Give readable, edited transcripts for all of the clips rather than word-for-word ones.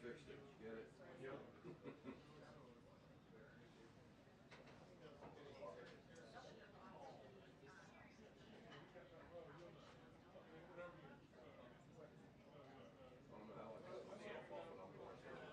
fixed it. Get it? Yep. I don't know how I cut myself off when I'm going through.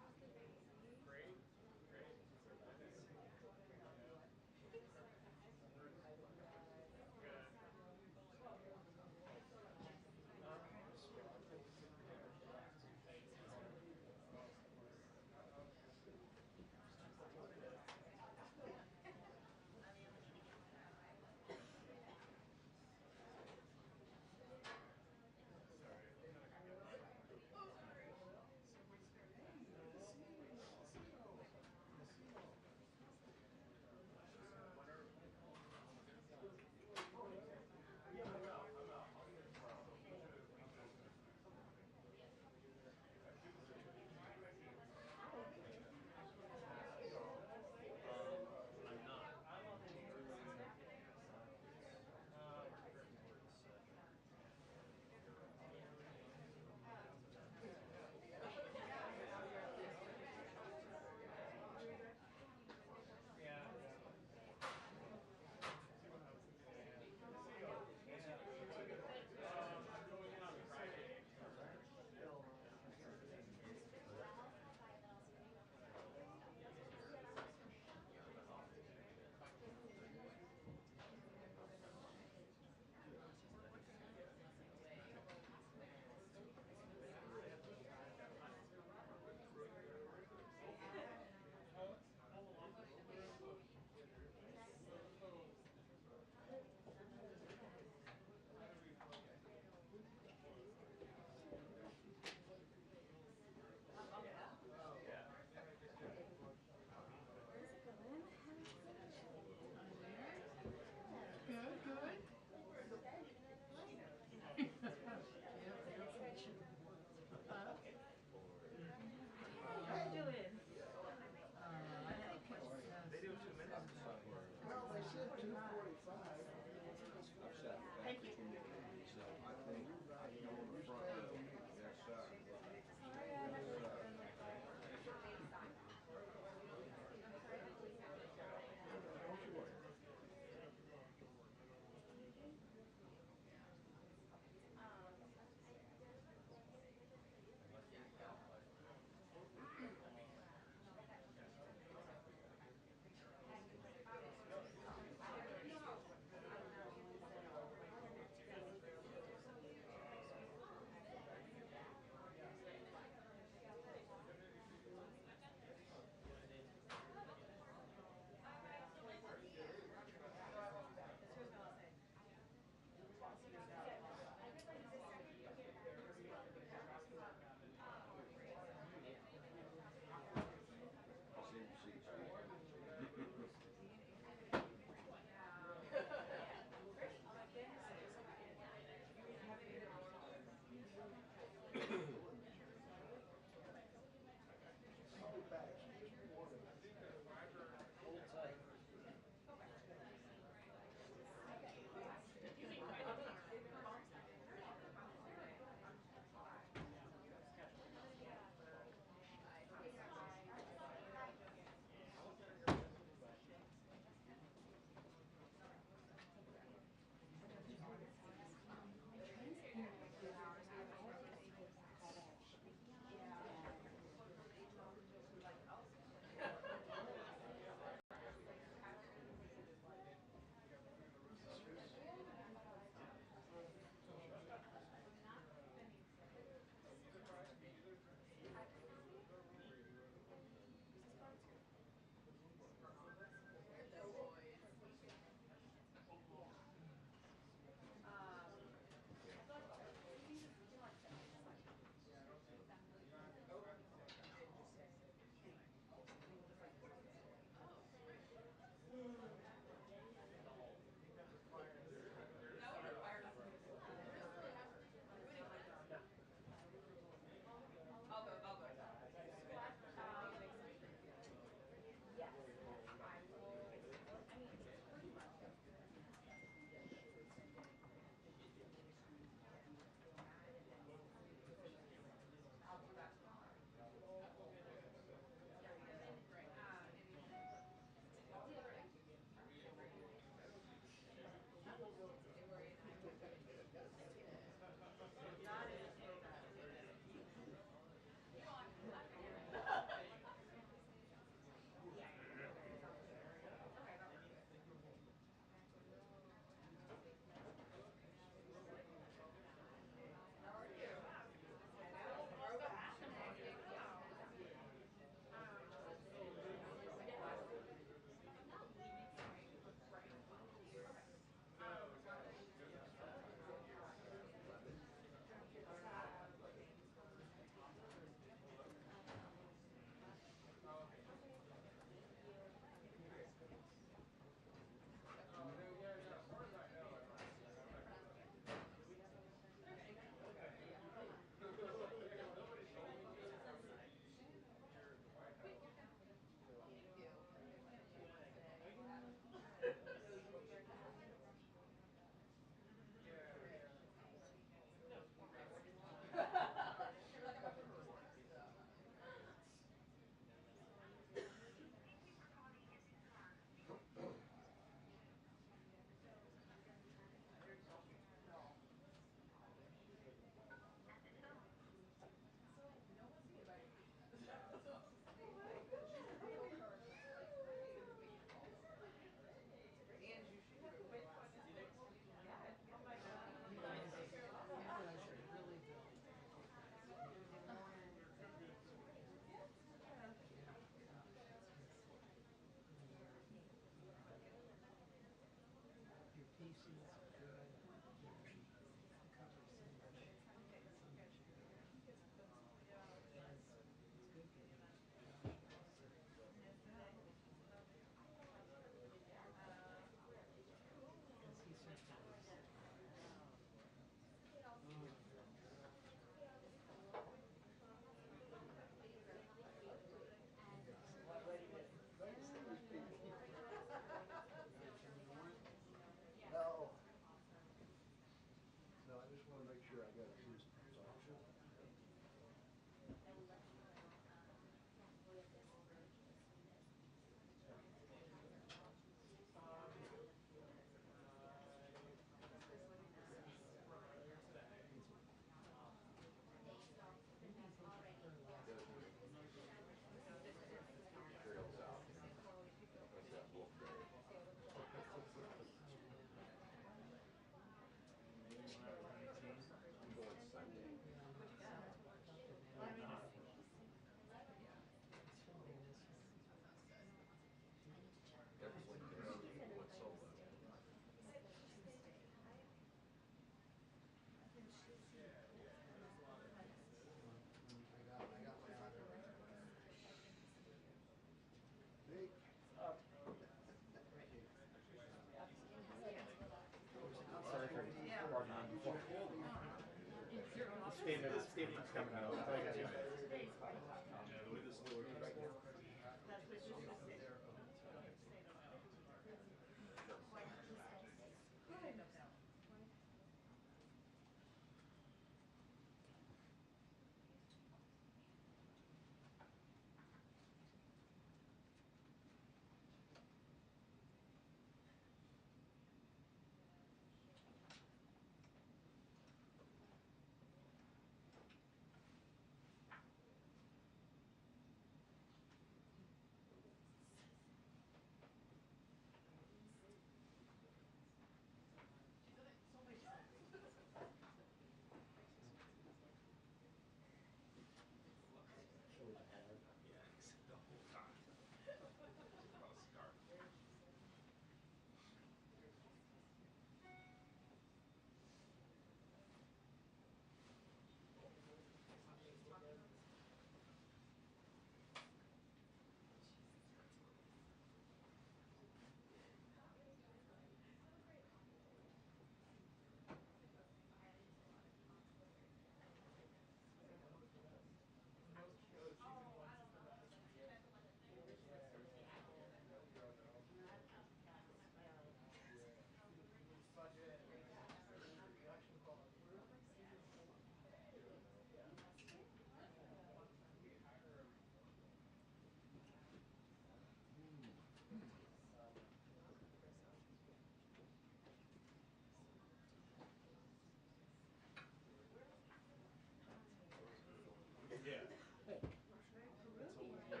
Yeah. That's what we're doing.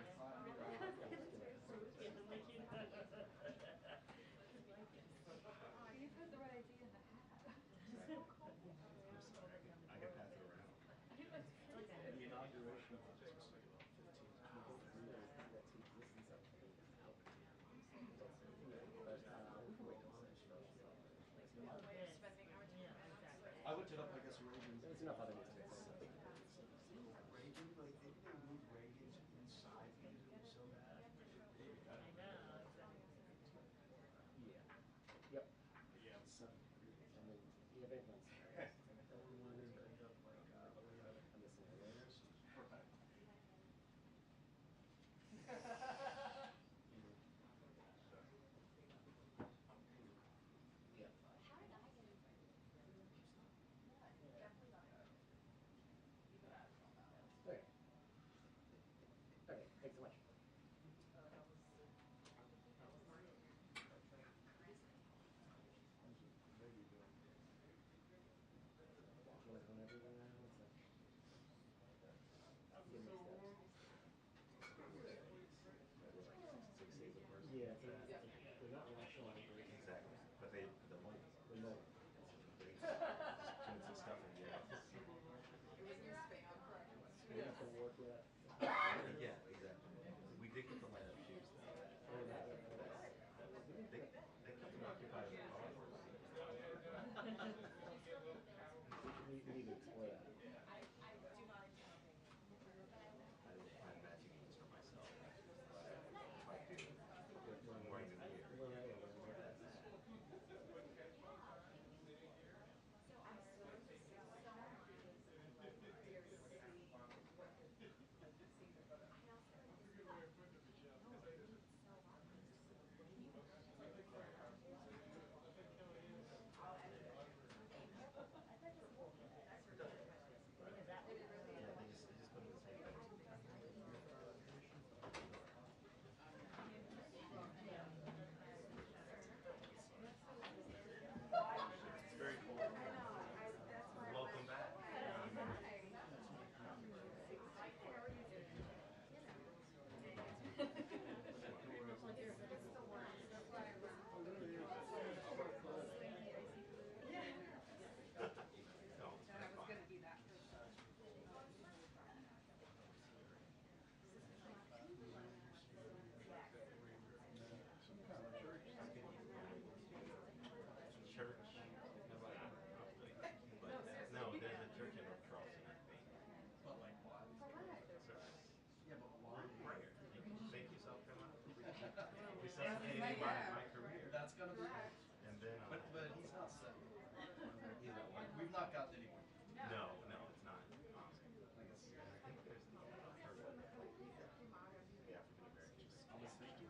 You put the right idea in the hat. So cool. I'm sorry, I can pass it around. And the inauguration of the was like about 15 people. I looked it up, I guess Reagan. There's enough other news. Reagan, like maybe they moved Reagan's inside because it was so bad. Maybe, I don't know. Yeah. Yep. Yeah, it's 7 degrees. And then you have influence. Everyone is going to I'm missing the layers. Perfect. Yeah. Okay. Okay, thanks so much. Whenever you're gonna yeah, they're not rational operators. Exactly. But the money. The motive. Doing some stuff in the office. We have to work with that. Yeah, exactly. We did get the light up shoes though. Or that. They come to occupy the car. We need to explore that. I didn't find matching ones for myself. But I do. I'm wearing them here. Yeah, they just put it in the same place. It's very cool. Welcome back. I was going to be that person. Church. But no, there's a church in Charleston, I think. But like why? Yeah, but why? Prayer. You can just make yourself come out. Resuscitating my career. That's gonna be. And then But he's not set. he's not Like, we've not gotten anyone. No, it's not. I guess. I think there's the African Americans. I was thinking.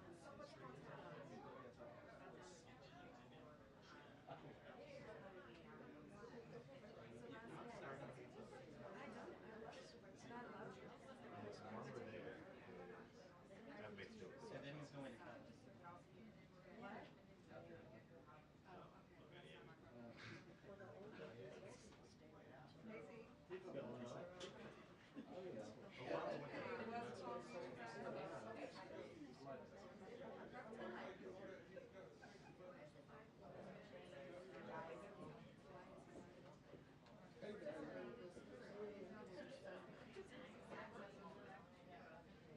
And it's one over there. That makes no sense. And then he's going to college. People going on. Oh, yeah.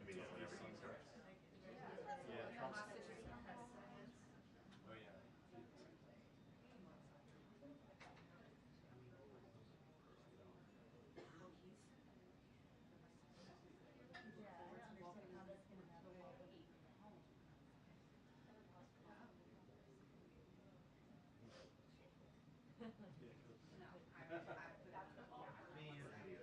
You mean whenever he starts? Yeah, Trump's. Oh yeah. Me and Leo.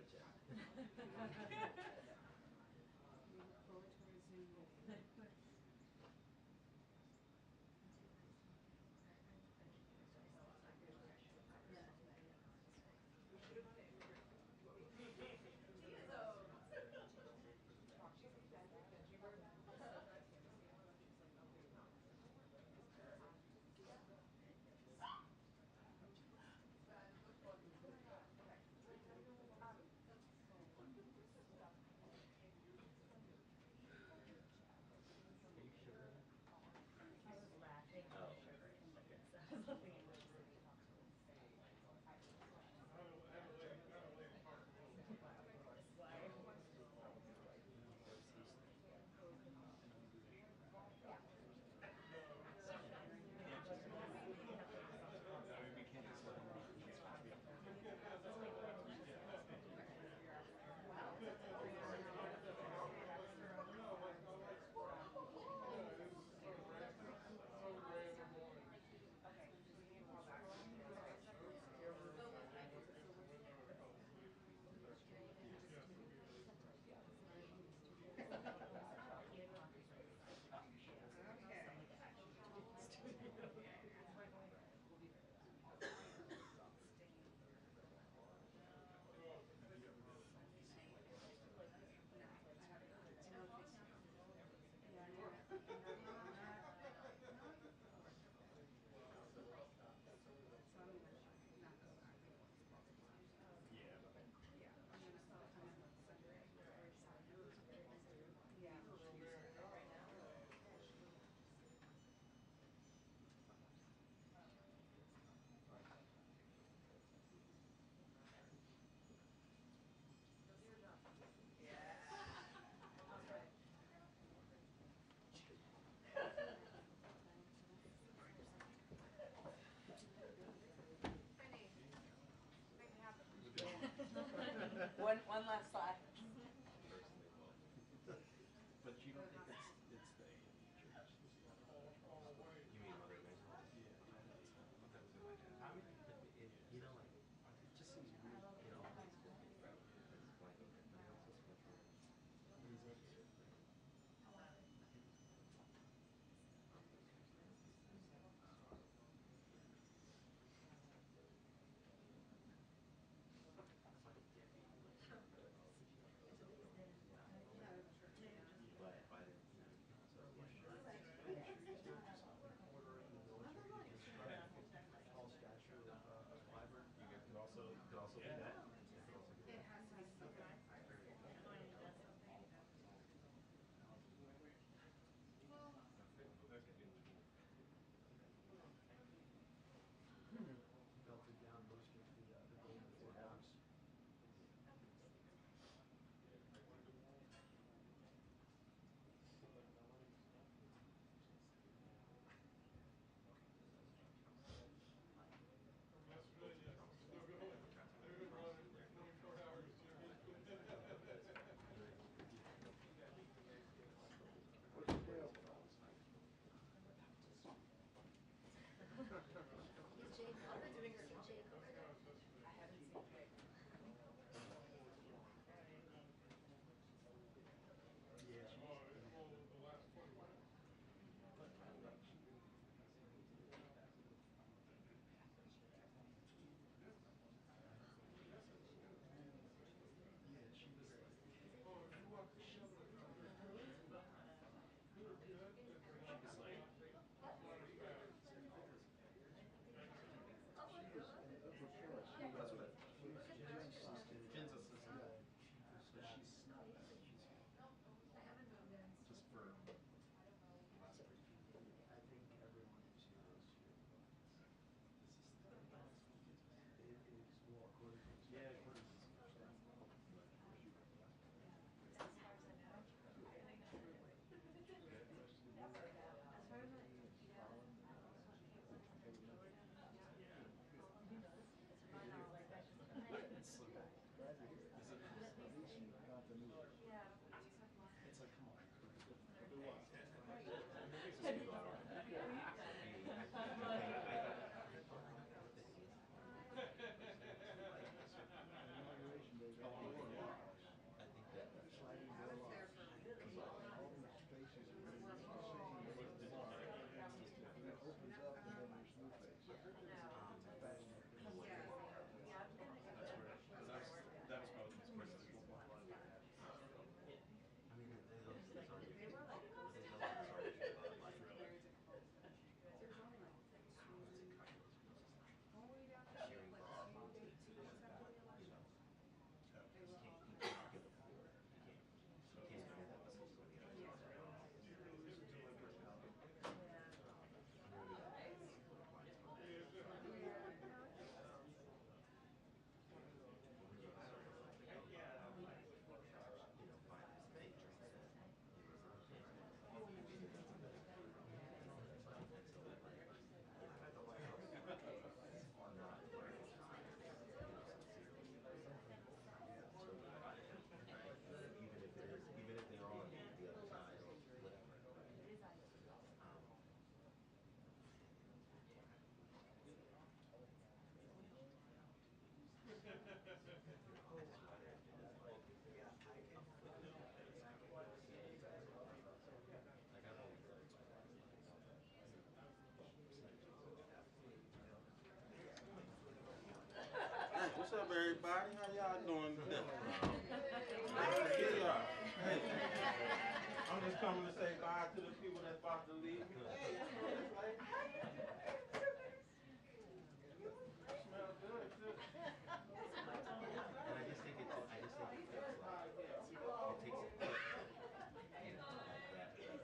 everybody. How y'all doing today? Nice to see y'all. Hey, I'm just coming to say bye to the people that's about to leave me. Hey, you know, it's like, smell good too. And I just think it takes like, it takes a quick, you know, like that whole thing. You know what I mean? That's true.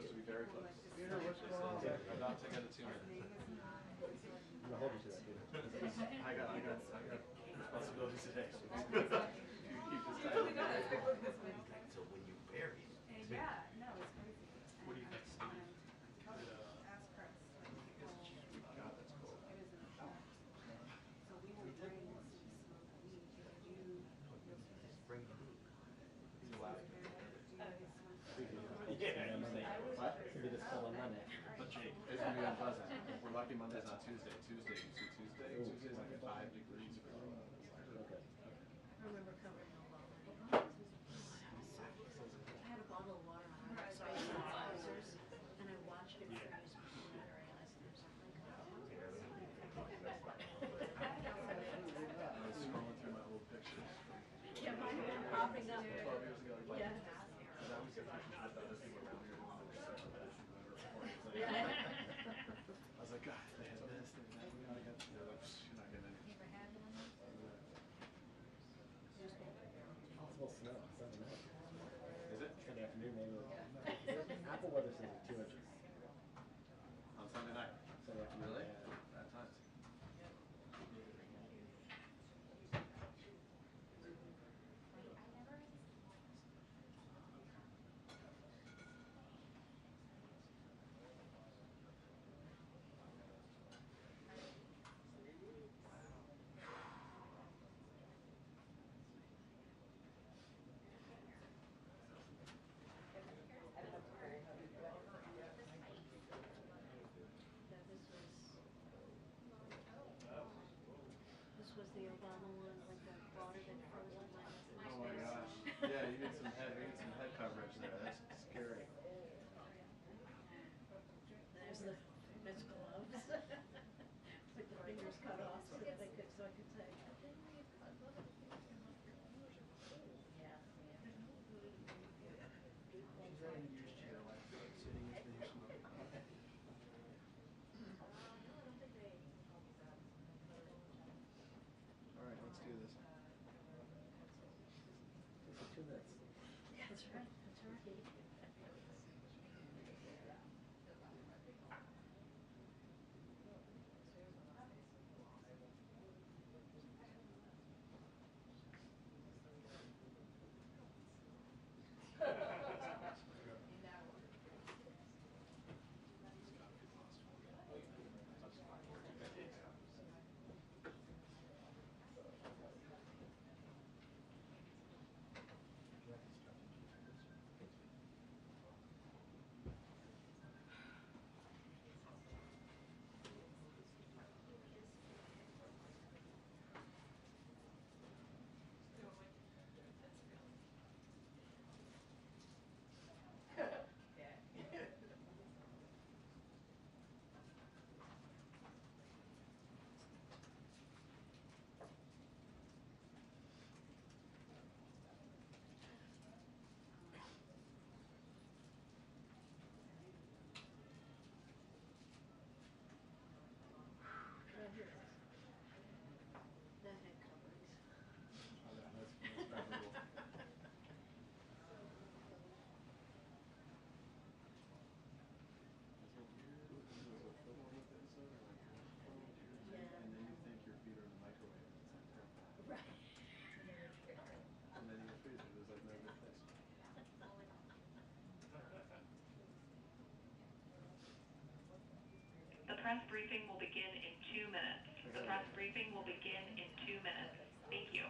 supposed to be very close. Peter, what's going on? About to get a 2 minute. I'm gonna hold you to that, dude. I got responsibilities today. So if you keep this title. So when you bury it, Yeah, no, it's crazy. what do you think, Steve? Ask Chris. God, that's cool. It is an so we will bring some smoke weed. Just bring the hook. He's allowed. Yeah, what? It's gonna be this cold on Monday. But Jake, it's gonna be unpleasant. We're lucky Monday's not Tuesday. Tuesday, you see Tuesday? Tuesday's like 5 degrees. Okay. I remember covering Obama. I had a bottle of water on my side and I watched it freeze before I realized there was something I was scrolling through my old pictures. Yeah, mine have been popping up. 12 years ago. Like, Yeah. because I always get pictures with other people around here doing this stuff like that. Yeah. I was like, God, they had this, they had that. We gotta get. They're like, you're not getting any. Never had one? Oh, it's supposed to snow Sunday night. Is it? Sunday afternoon, maybe. Apple weather says it's 2 inches. On Sunday night. Sunday afternoon. Really? Yeah. Bad times. This was the Obama one with the water that froze on my Oh my gosh. Yeah, you need some head coverage there. That's scary. There's the famous gloves. With the fingers cut off so that I could say. Yeah. All right, let's do this. It's 2 minutes. That's right. That's right. The head coverings. Oh, yeah, that's memorable. Yeah. And then you think your feet are in the microwave and it's like terrible. Right. And then you freeze it. There's like no good place. The press briefing will begin in 2 minutes. The press briefing will begin in 2 minutes. Thank you.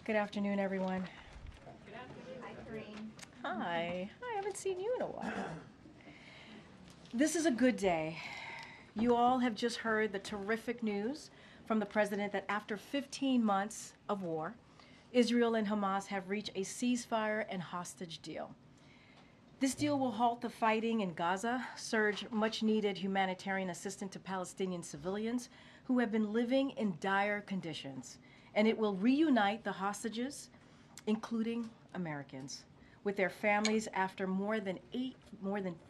Good afternoon, everyone. Hi, Karine. Hi. I haven't seen you in a while. This is a good day. You all have just heard the terrific news from the president that after 15 months of war, Israel and Hamas have reached a ceasefire and hostage deal. This deal will halt the fighting in Gaza, surge much-needed humanitarian assistance to Palestinian civilians who have been living in dire conditions, and it will reunite the hostages, including Americans, with their families after more than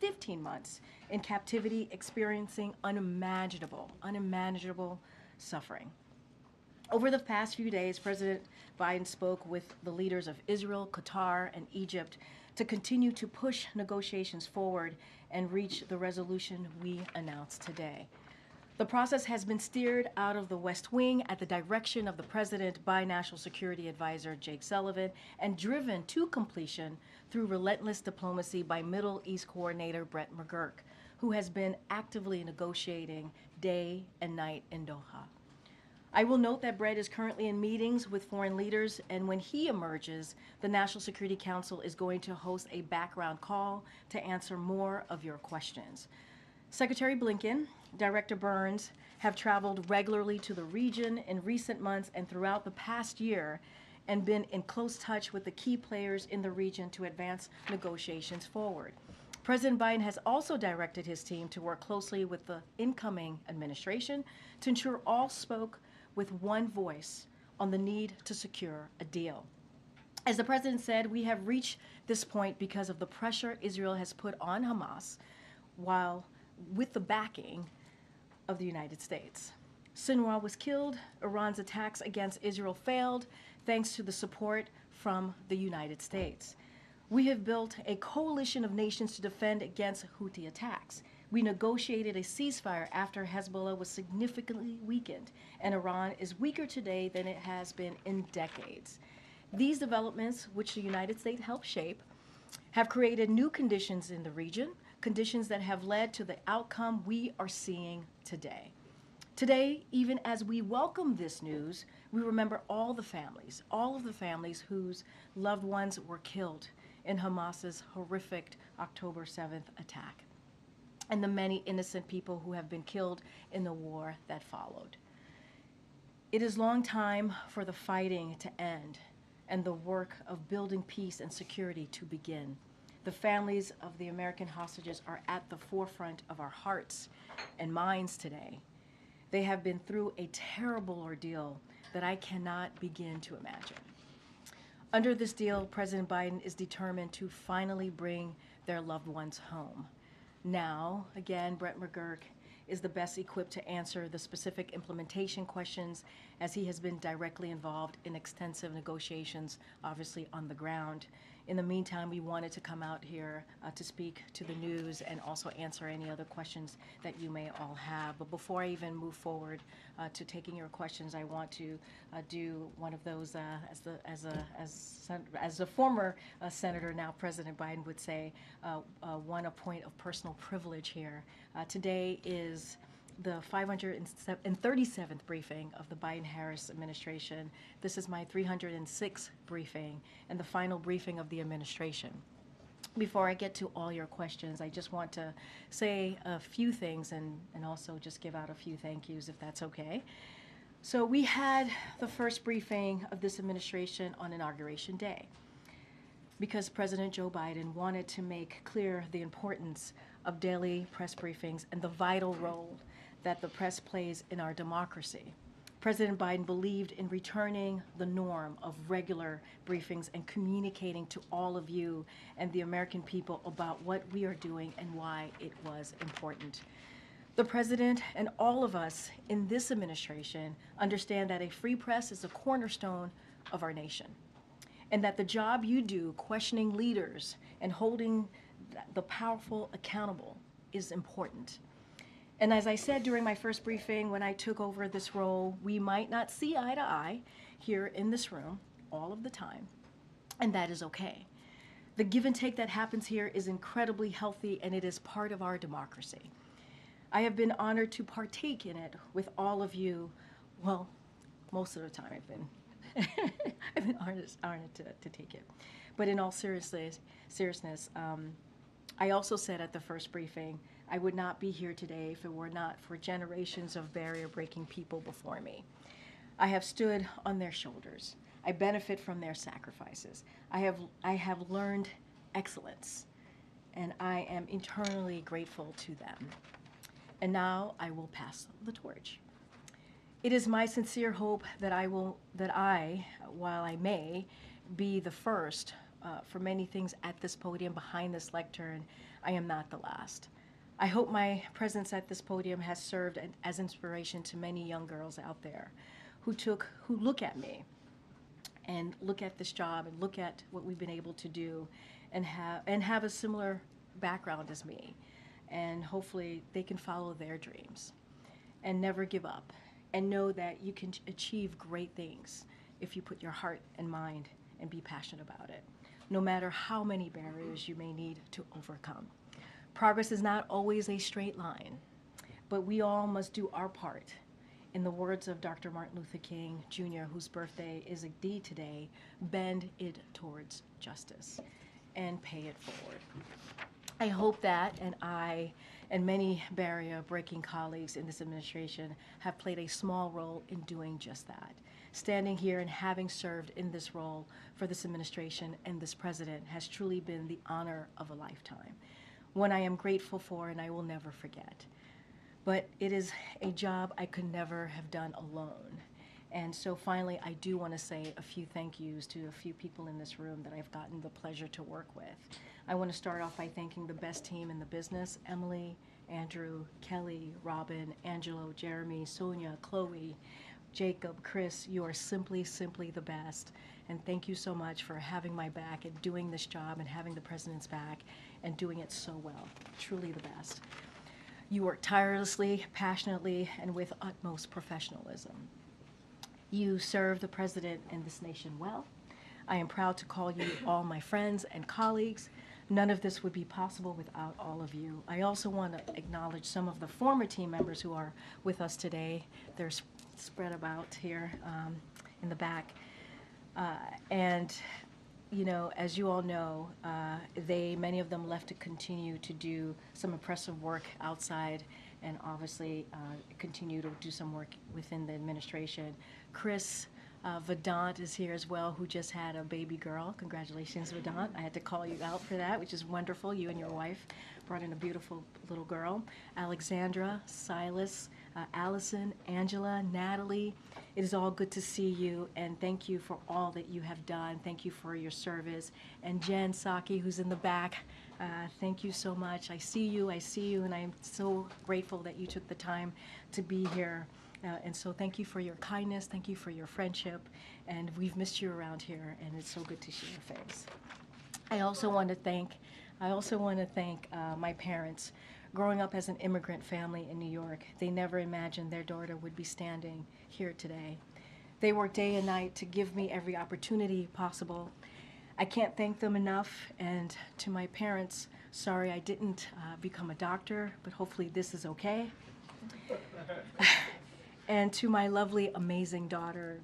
15 months in captivity, experiencing unimaginable suffering. Over the past few days, President Biden spoke with the leaders of Israel, Qatar, and Egypt to continue to push negotiations forward and reach the resolution we announced today. The process has been steered out of the West Wing at the direction of the President by National Security Advisor Jake Sullivan and driven to completion through relentless diplomacy by Middle East Coordinator Brett McGurk, who has been actively negotiating day and night in Doha. I will note that Brett is currently in meetings with foreign leaders, and when he emerges, the National Security Council is going to host a background call to answer more of your questions. Secretary Blinken, Director Burns have traveled regularly to the region in recent months and throughout the past year and been in close touch with the key players in the region to advance negotiations forward. President Biden has also directed his team to work closely with the incoming administration to ensure all spoke with one voice on the need to secure a deal. As the president said, we have reached this point because of the pressure Israel has put on Hamas, while with the backing of the United States. Sinwar was killed. Iran's attacks against Israel failed thanks to the support from the United States. We have built a coalition of nations to defend against Houthi attacks. We negotiated a ceasefire after Hezbollah was significantly weakened, and Iran is weaker today than it has been in decades. These developments, which the United States helped shape, have created new conditions in the region, conditions that have led to the outcome we are seeing today. Today, even as we welcome this news, we remember all of the families whose loved ones were killed in Hamas's horrific October 7th attack, and the many innocent people who have been killed in the war that followed. It is long time for the fighting to end and the work of building peace and security to begin. The families of the American hostages are at the forefront of our hearts and minds today. They have been through a terrible ordeal that I cannot begin to imagine. Under this deal, President Biden is determined to finally bring their loved ones home. Now, again, Brett McGurk is the best equipped to answer the specific implementation questions, as he has been directly involved in extensive negotiations, obviously on the ground. In the meantime, we wanted to come out here to speak to the news and also answer any other questions that you may all have. But before I even move forward to taking your questions, I want to do one of those, as a former senator, now President Biden would say, a point of personal privilege here. Today is the 537th briefing of the Biden-Harris administration. This is my 306th briefing and the final briefing of the administration. Before I get to all your questions, I just want to say a few things and also just give out a few thank yous, if that's okay. So we had the first briefing of this administration on Inauguration Day because President Joe Biden wanted to make clear the importance of daily press briefings and the vital role that the press plays in our democracy. President Biden believed in returning the norm of regular briefings and communicating to all of you and the American people about what we are doing and why it was important. The President and all of us in this administration understand that a free press is a cornerstone of our nation, and that the job you do questioning leaders and holding the powerful accountable is important. And as I said during my first briefing when I took over this role, we might not see eye to eye here in this room all of the time, and that is okay. The give and take that happens here is incredibly healthy, and it is part of our democracy. I have been honored to partake in it with all of you. Well, most of the time I've been I've been honored to take it. But in all seriousness, I also said at the first briefing, I would not be here today if it were not for generations of barrier-breaking people before me. I have stood on their shoulders. I benefit from their sacrifices. I have learned excellence, and I am eternally grateful to them. And now I will pass the torch. It is my sincere hope that while I may be the first for many things at this podium, behind this lectern, I am not the last. I hope my presence at this podium has served as inspiration to many young girls out there who look at me and look at this job and look at what we've been able to do and have a similar background as me. And hopefully they can follow their dreams and never give up and know that you can achieve great things if you put your heart and mind and be passionate about it, no matter how many barriers you may need to overcome. Progress is not always a straight line, but we all must do our part. In the words of Dr. Martin Luther King Jr., whose birthday is indeed today, bend it towards justice and pay it forward. I hope that, and I and many barrier-breaking colleagues in this administration have played a small role in doing just that. Standing here and having served in this role for this administration and this president has truly been the honor of a lifetime, one I am grateful for and I will never forget. But it is a job I could never have done alone. And so finally, I do want to say a few thank yous to a few people in this room that I've gotten the pleasure to work with. I want to start off by thanking the best team in the business: Emily, Andrew, Kelly, Robin, Angelo, Jeremy, Sonia, Chloe, Jacob, Chris. You are simply the best. And thank you so much for having my back and doing this job and having the president's back and doing it so well. Truly the best. You work tirelessly, passionately, and with utmost professionalism. You serve the president and this nation well. I am proud to call you all my friends and colleagues. None of this would be possible without all of you. I also want to acknowledge some of the former team members who are with us today. They're spread about here in the back. And you know, as you all know, many of them left to continue to do some impressive work outside and obviously continue to do some work within the administration. Chris Vedant is here as well, who just had a baby girl. Congratulations, Vedant. I had to call you out for that, which is wonderful. You and your wife brought in a beautiful little girl. Alexandra, Silas, Allison, Angela, Natalie. It is all good to see you, and thank you for all that you have done. Thank you for your service. And Jen Saki, who's in the back, thank you so much. I see you, and I'm so grateful that you took the time to be here. And so thank you for your kindness, thank you for your friendship, and we've missed you around here, and it's so good to see your face. I also want to thank my parents. Growing up as an immigrant family in New York, they never imagined their daughter would be standing here today. They worked day and night to give me every opportunity possible. I can't thank them enough, and to my parents, sorry I didn't become a doctor, but hopefully this is okay. And to my lovely, amazing daughter,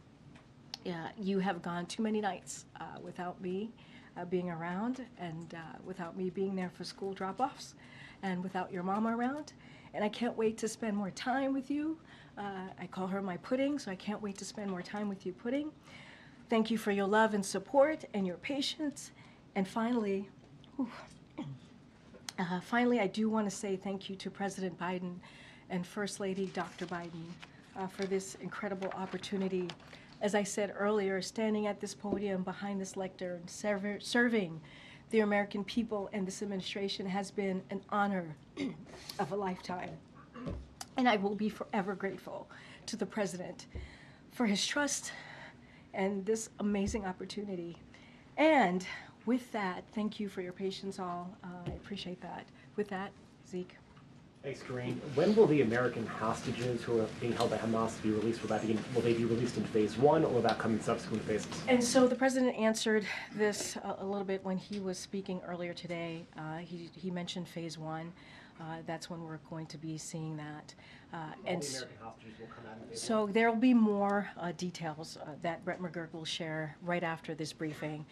you have gone too many nights without me being around, and without me being there for school drop-offs, and without your mama around. And I can't wait to spend more time with you. I call her my pudding, so I can't wait to spend more time with you, pudding. Thank you for your love and support and your patience. And finally, I do want to say thank you to President Biden and First Lady Dr. Biden for this incredible opportunity. As I said earlier, standing at this podium behind this lectern, serving the American people and this administration has been an honor of a lifetime. And I will be forever grateful to the President for his trust and this amazing opportunity. And with that, thank you for your patience all. I appreciate that. With that, Zeke. Thanks, Karine. When will the American hostages who are being held by Hamas be released? Will they be released in phase one, or will that come in subsequent phases? And so the president answered this a little bit when he was speaking earlier today. He mentioned phase one. That's when we're going to be seeing that. All And the s- American hostages will come out of the so there will be more details that Brett McGurk will share right after this briefing.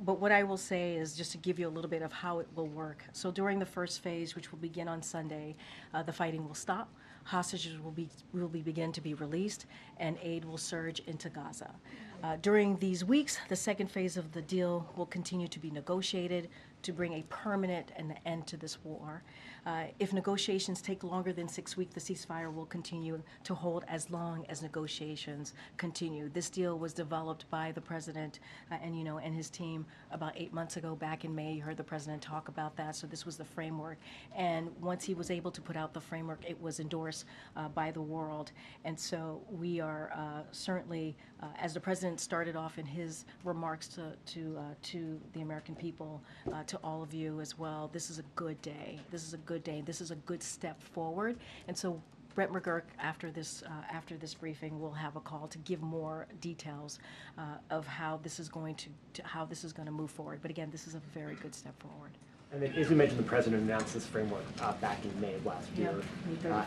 But what I will say is just to give you a little bit of how it will work. So during the first phase, which will begin on Sunday, the fighting will stop. Hostages will begin to be released, and aid will surge into Gaza. During these weeks, the second phase of the deal will continue to be negotiated to bring a permanent end to this war. If negotiations take longer than 6 weeks, the ceasefire will continue to hold as long as negotiations continue. This deal was developed by the president and his team about 8 months ago, back in May. You heard the president talk about that. So this was the framework. And once he was able to put out the framework, it was endorsed by the world. And so we are certainly, as the president started off in his remarks to the American people, to all of you as well, this is a good day. This is a good day. This is a good step forward. And so Brett McGurk, after this briefing, will have a call to give more details of how this is going to move forward. But again, this is a very good step forward. And then, as we mentioned, the president announced this framework back in May of last year.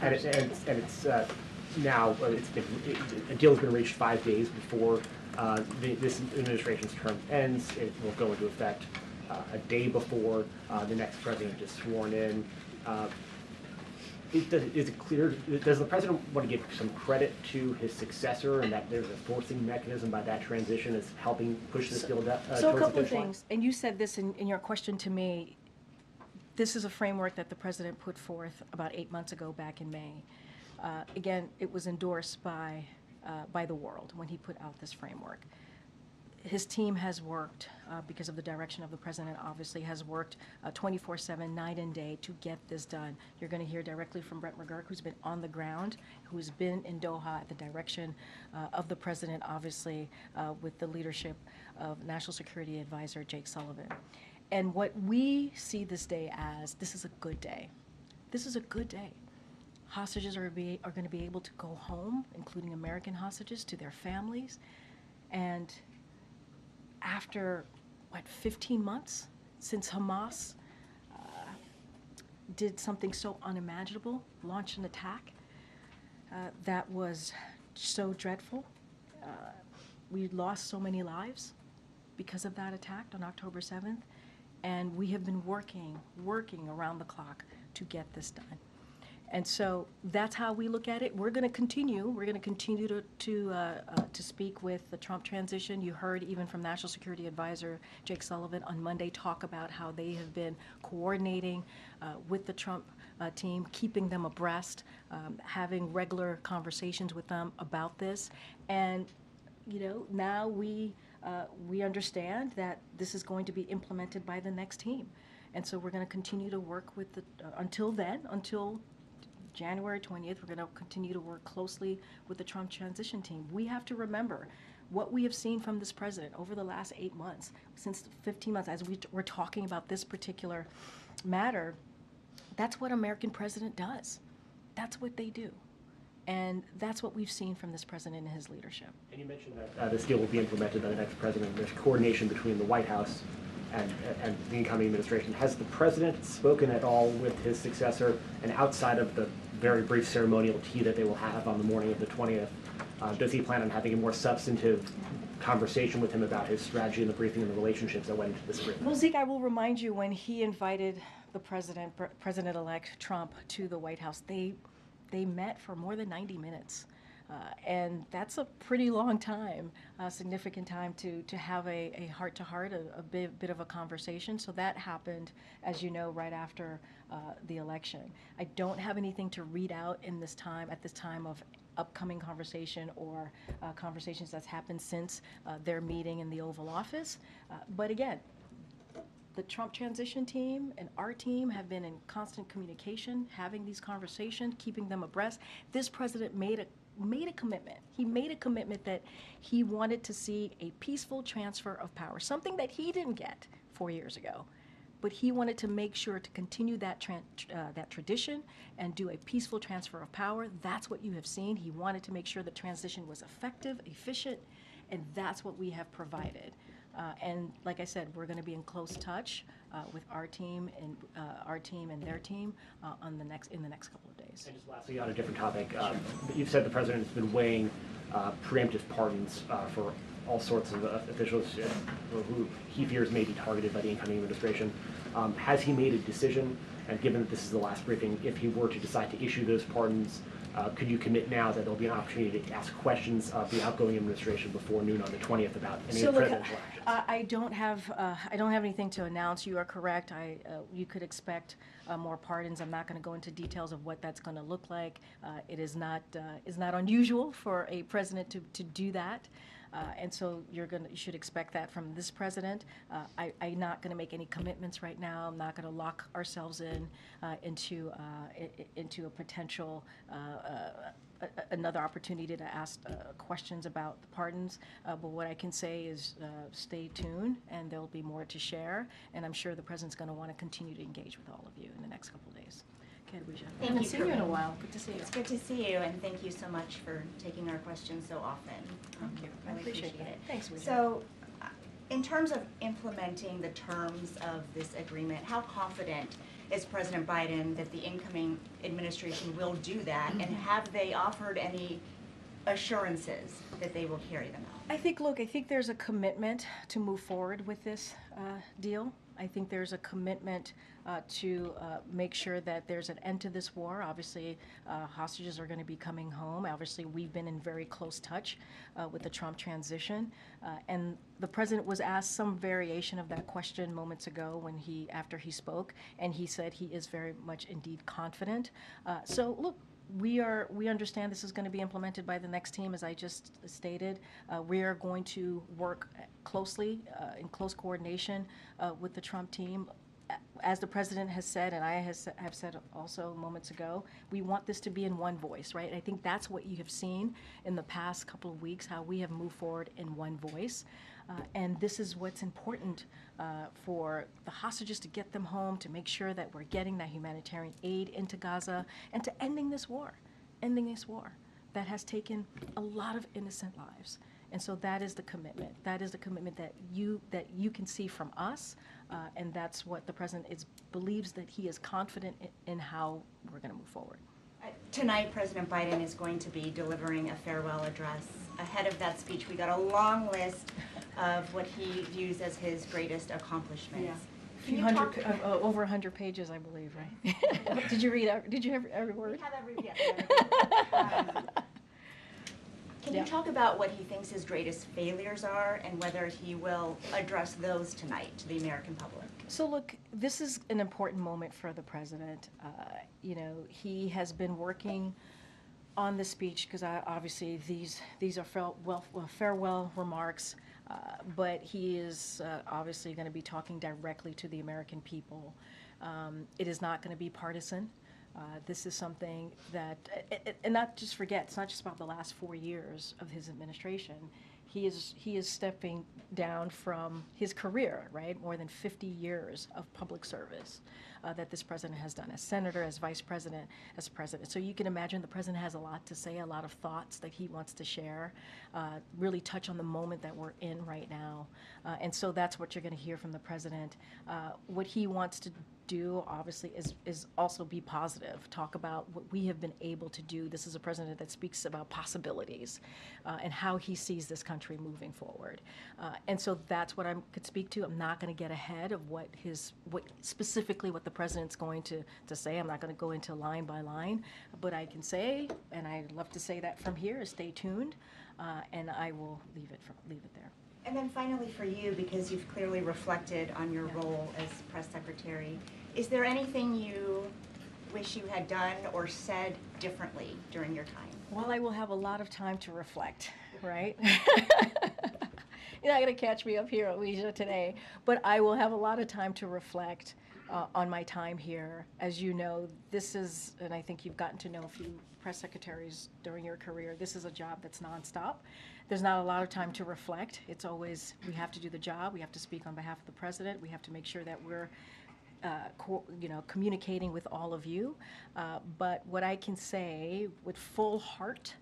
And it's now, a deal has been reached 5 days before this administration's term ends. It will go into effect a day before the next president is sworn in. Is it clear, does the president want to give some credit to his successor, and that there's a forcing mechanism by that transition is helping push this deal towards the finish line? So a couple of things, and you said this in your question to me. This is a framework that the president put forth about 8 months ago, back in May. Again, it was endorsed by the world when he put out this framework. His team has worked, because of the direction of the president, obviously, has worked 24/7, night and day, to get this done. You're going to hear directly from Brett McGurk, who's been on the ground, who's been in Doha at the direction of the president, obviously, with the leadership of National Security Advisor Jake Sullivan. And what we see this day as, this is a good day. This is a good day. Hostages are going to be able to go home, including American hostages, to their families. And after, 15 months since Hamas did something so unimaginable, launched an attack that was so dreadful. We lost so many lives because of that attack on October 7th, and we have been working around the clock to get this done. And so that's how we look at it. We're going to continue. We're going to continue to speak with the Trump transition. You heard even from National Security Advisor Jake Sullivan on Monday talk about how they have been coordinating with the Trump team, keeping them abreast, having regular conversations with them about this. And now we understand that this is going to be implemented by the next team. And so we're going to continue to work with until January 20th, we're going to continue to work closely with the Trump transition team. We have to remember what we have seen from this president over the last 8 months, since 15 months, as we're talking about this particular matter. That's what American president does. That's what they do. And that's what we've seen from this president and his leadership. And you mentioned that this deal will be implemented by the next president. There's coordination between the White House and the incoming administration. Has the president spoken at all with his successor, and outside of the very brief ceremonial tea that they will have on the morning of the 20th, does he plan on having a more substantive conversation with him about his strategy and the briefing and the relationships that went into this agreement? Well, Zeke, I will remind you, when he invited the President-elect Trump to the White House, they met for more than 90 minutes. And that's a pretty long time, a significant time to have a heart-to-heart, a bit of a conversation. So that happened, as you know, right after the election. I don't have anything to read out at this time of upcoming conversation or conversations that's happened since their meeting in the Oval Office. But again, the Trump transition team and our team have been in constant communication, having these conversations, keeping them abreast. This president made a commitment. He made a commitment that he wanted to see a peaceful transfer of power, something that he didn't get 4 years ago. But he wanted to make sure to continue that tradition and do a peaceful transfer of power. That's what you have seen. He wanted to make sure the transition was effective, efficient, and that's what we have provided. And like I said, we're going to be in close touch with our team and their team in the next couple of days. And just lastly, on a different topic, you've said the president has been weighing preemptive pardons for all sorts of officials who he fears may be targeted by the incoming administration. Has he made a decision? And given that this is the last briefing, if he were to decide to issue those pardons, could you commit now that there'll be an opportunity to ask questions of the outgoing administration before noon on the 20th about any So look, presidential actions? I don't have anything to announce. You are correct. You could expect more pardons. I'm not going to go into details of what that's going to look like. It is not unusual for a president to do that. And so you should expect that from this president. I'm not going to make any commitments right now. I'm not going to lock ourselves into a potential another opportunity to ask questions about the pardons. But what I can say is stay tuned, and there'll be more to share. And I'm sure the president's going to want to continue to engage with all of you in the next couple of days. Okay, Louisa. I haven't seen you in a while. Good to see you. It's good to see you, and thank you so much for taking our questions so often. Thank you. I Really appreciate appreciate it. it. Thanks, Louisa. So, in terms of implementing the terms of this agreement, how confident is President Biden that the incoming administration will do that, and have they offered any assurances that they will carry them out? I think there's a commitment to move forward with this deal. I think there's a commitment to make sure that there's an end to this war. Obviously, hostages are going to be coming home. Obviously, we've been in very close touch with the Trump transition. And the president was asked some variation of that question moments ago after he spoke, and he said he is very much indeed confident. So look, we understand this is going to be implemented by the next team, as I just stated. We are going to work closely, in close coordination with the Trump team. As the president has said, and I have said also moments ago, we want this to be in one voice, right? I think that's what you have seen in the past couple of weeks, how we have moved forward in one voice. And this is what's important for the hostages, to get them home, to make sure that we're getting that humanitarian aid into Gaza, and to ending this war that has taken a lot of innocent lives. And so that is the commitment. That is the commitment that you can see from us, and that's what the president believes, that he is confident in how we're going to move forward. Tonight, President Biden is going to be delivering a farewell address. Ahead of that speech, we got a long list of what he views as his greatest accomplishments. Over 100 pages, I believe, right? Did you read? Did you have every word? We have every word. Can you talk about what he thinks his greatest failures are, and whether he will address those tonight to the American public? So look, this is an important moment for the president. He has been working on the speech, because obviously these are farewell remarks, but he is obviously going to be talking directly to the American people. It is not going to be partisan. This is something that, and not just forget, it's not just about the last 4 years of his administration. He is stepping down from his career, right? More than 50 years of public service that this president has done as senator, as vice president, as president. So you can imagine the president has a lot to say, a lot of thoughts that he wants to share, really touch on the moment that we're in right now. And so that's what you're going to hear from the president. What he wants to do, obviously, is also be positive, talk about what we have been able to do. This is a president that speaks about possibilities and how he sees this country moving forward. And so that's what I could speak to. I'm not going to get ahead of what specifically what the president's going to say. I'm not going to go into line by line, but I can say, and I'd love to say that from here, is stay tuned, and I will leave it there. And then finally for you, because you've clearly reflected on your role as press secretary, is there anything you wish you had done or said differently during your time? Well, I will have a lot of time to reflect, right? You're not going to catch me up here, Alicia, today, but I will have a lot of time to reflect on my time here. As you know, this is, and I think you've gotten to know a few press secretaries during your career, this is a job that's nonstop. There's not a lot of time to reflect. It's always, we have to do the job, we have to speak on behalf of the president, we have to make sure that we're communicating with all of you. But what I can say with full heart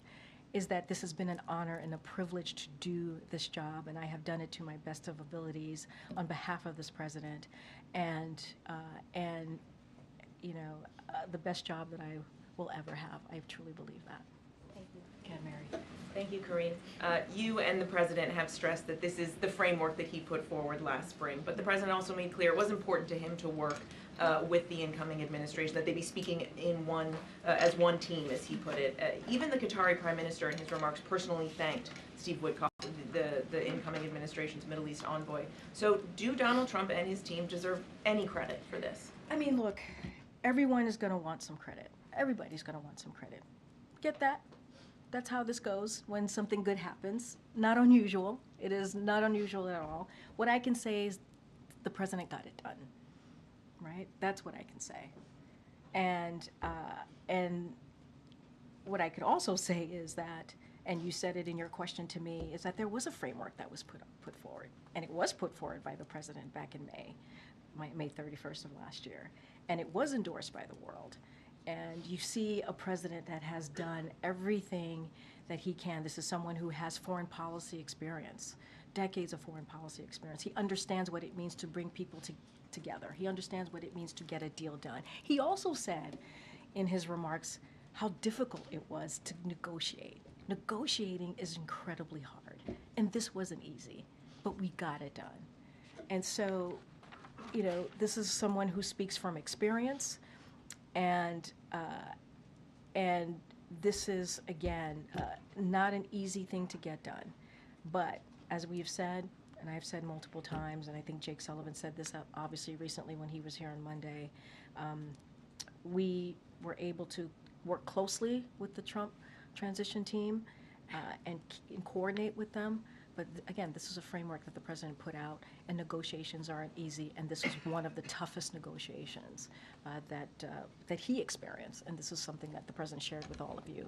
is that this has been an honor and a privilege to do this job, and I have done it to my best of abilities on behalf of this president, and the best job that I will ever have. I truly believe that. Thank you. Ken, Mary. Thank you, Karine. You and the president have stressed that this is the framework that he put forward last spring, but the president also made clear it was important to him to work with the incoming administration, that they be speaking in as one team, as he put it. Even the Qatari Prime Minister, in his remarks, personally thanked Steve Witkoff, the incoming administration's Middle East envoy. So do Donald Trump and his team deserve any credit for this? I mean, look, everyone is going to want some credit. Everybody's going to want some credit. Get that? That's how this goes when something good happens. Not unusual. It is not unusual at all. What I can say is the president got it done, right? That's what I can say. And what I could also say is that, and you said it in your question to me, is that there was a framework that was put forward, and it was put forward by the president back in May 31st of last year, and it was endorsed by the world. And you see a president that has done everything that he can. This is someone who has foreign policy experience, decades of foreign policy experience. He understands what it means to bring people together. He understands what it means to get a deal done. He also said in his remarks how difficult it was to negotiate. Negotiating is incredibly hard, and this wasn't easy, but we got it done. And so, this is someone who speaks from experience. And this is, again, not an easy thing to get done. But as we've said, and I've said multiple times, and I think Jake Sullivan said this obviously recently when he was here on Monday, we were able to work closely with the Trump transition team and coordinate with them. But again, this is a framework that the president put out, and negotiations aren't easy, and this was one of the toughest negotiations that he experienced, and this is something that the president shared with all of you.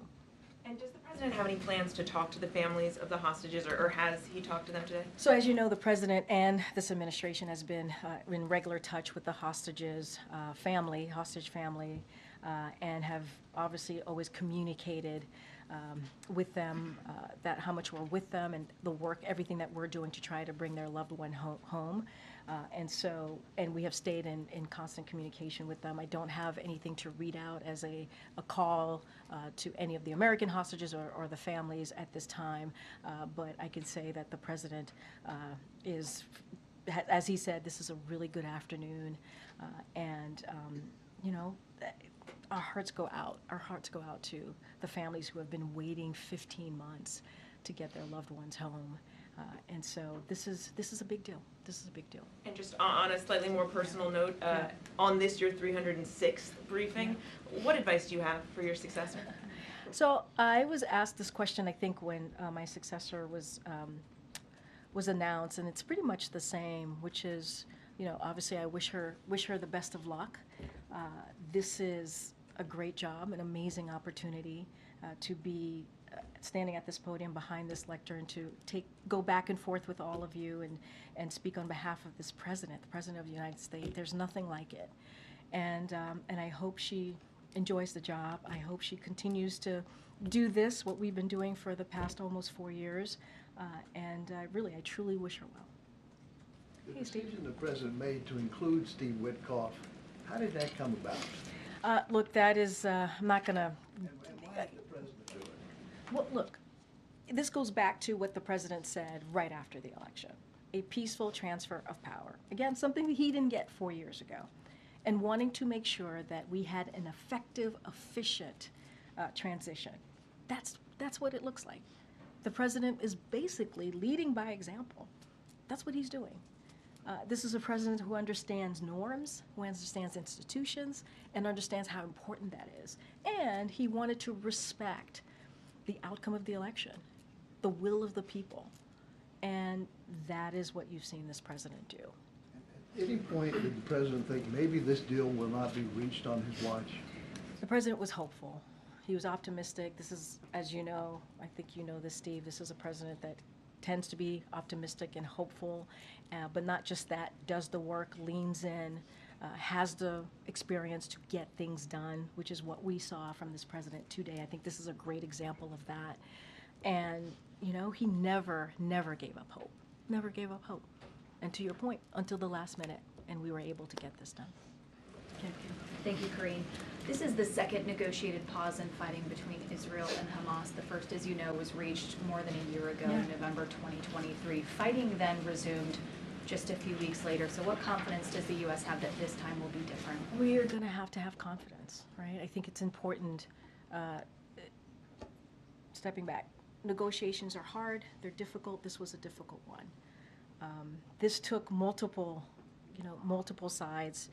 And does the president have any plans to talk to the families of the hostages, or has he talked to them today? So as you know, the president and this administration has been in regular touch with the hostages hostage family, and have obviously always communicated with them, that how much we're with them and the work, everything that we're doing to try to bring their loved one home. And we have stayed in constant communication with them. I don't have anything to read out as a call to any of the American hostages or the families at this time, but I can say that the president is, as he said, this is a really good afternoon, our hearts go out. Our hearts go out to the families who have been waiting 15 months to get their loved ones home. And so this is a big deal. This is a big deal. And just on a slightly more personal note, on this, your 306th briefing, what advice do you have for your successor? So I was asked this question, I think, when my successor was announced, and it's pretty much the same, which is, obviously I wish her the best of luck. This is a great job, an amazing opportunity to be standing at this podium behind this lectern, to go back and forth with all of you and speak on behalf of this president, the president of the United States. There's nothing like it. And I hope she enjoys the job. I hope she continues to do this, what we've been doing for the past almost 4 years. And I truly wish her well. The decision the president made to include Steve Witkoff, how did that come about? Look, that is, I'm not going to... And why did the president do it? Well, look, this goes back to what the president said right after the election. A peaceful transfer of power. Again, something that he didn't get 4 years ago. And wanting to make sure that we had an effective, efficient transition. That's what it looks like. The president is basically leading by example. That's what he's doing. This is a president who understands norms, who understands institutions, and understands how important that is. And he wanted to respect the outcome of the election, the will of the people. And that is what you've seen this president do. At any point did the president think maybe this deal will not be reached on his watch? The president was hopeful. He was optimistic. This is, as you know, I think you know this, Steve, this is a president that tends to be optimistic and hopeful, but not just that, does the work, leans in, has the experience to get things done, which is what we saw from this president today. I think this is a great example of that. And, you know, he never gave up hope. Never gave up hope. And to your point, until the last minute, and we were able to get this done. Okay. Thank you, Karine. This is the second negotiated pause in fighting between Israel and Hamas. The first, as you know, was reached more than a year ago in November 2023. Fighting then resumed just a few weeks later. So what confidence does the U.S. have that this time will be different? We are going to have confidence, right? I think it's important, stepping back. Negotiations are hard. They're difficult. This was a difficult one. This took multiple sides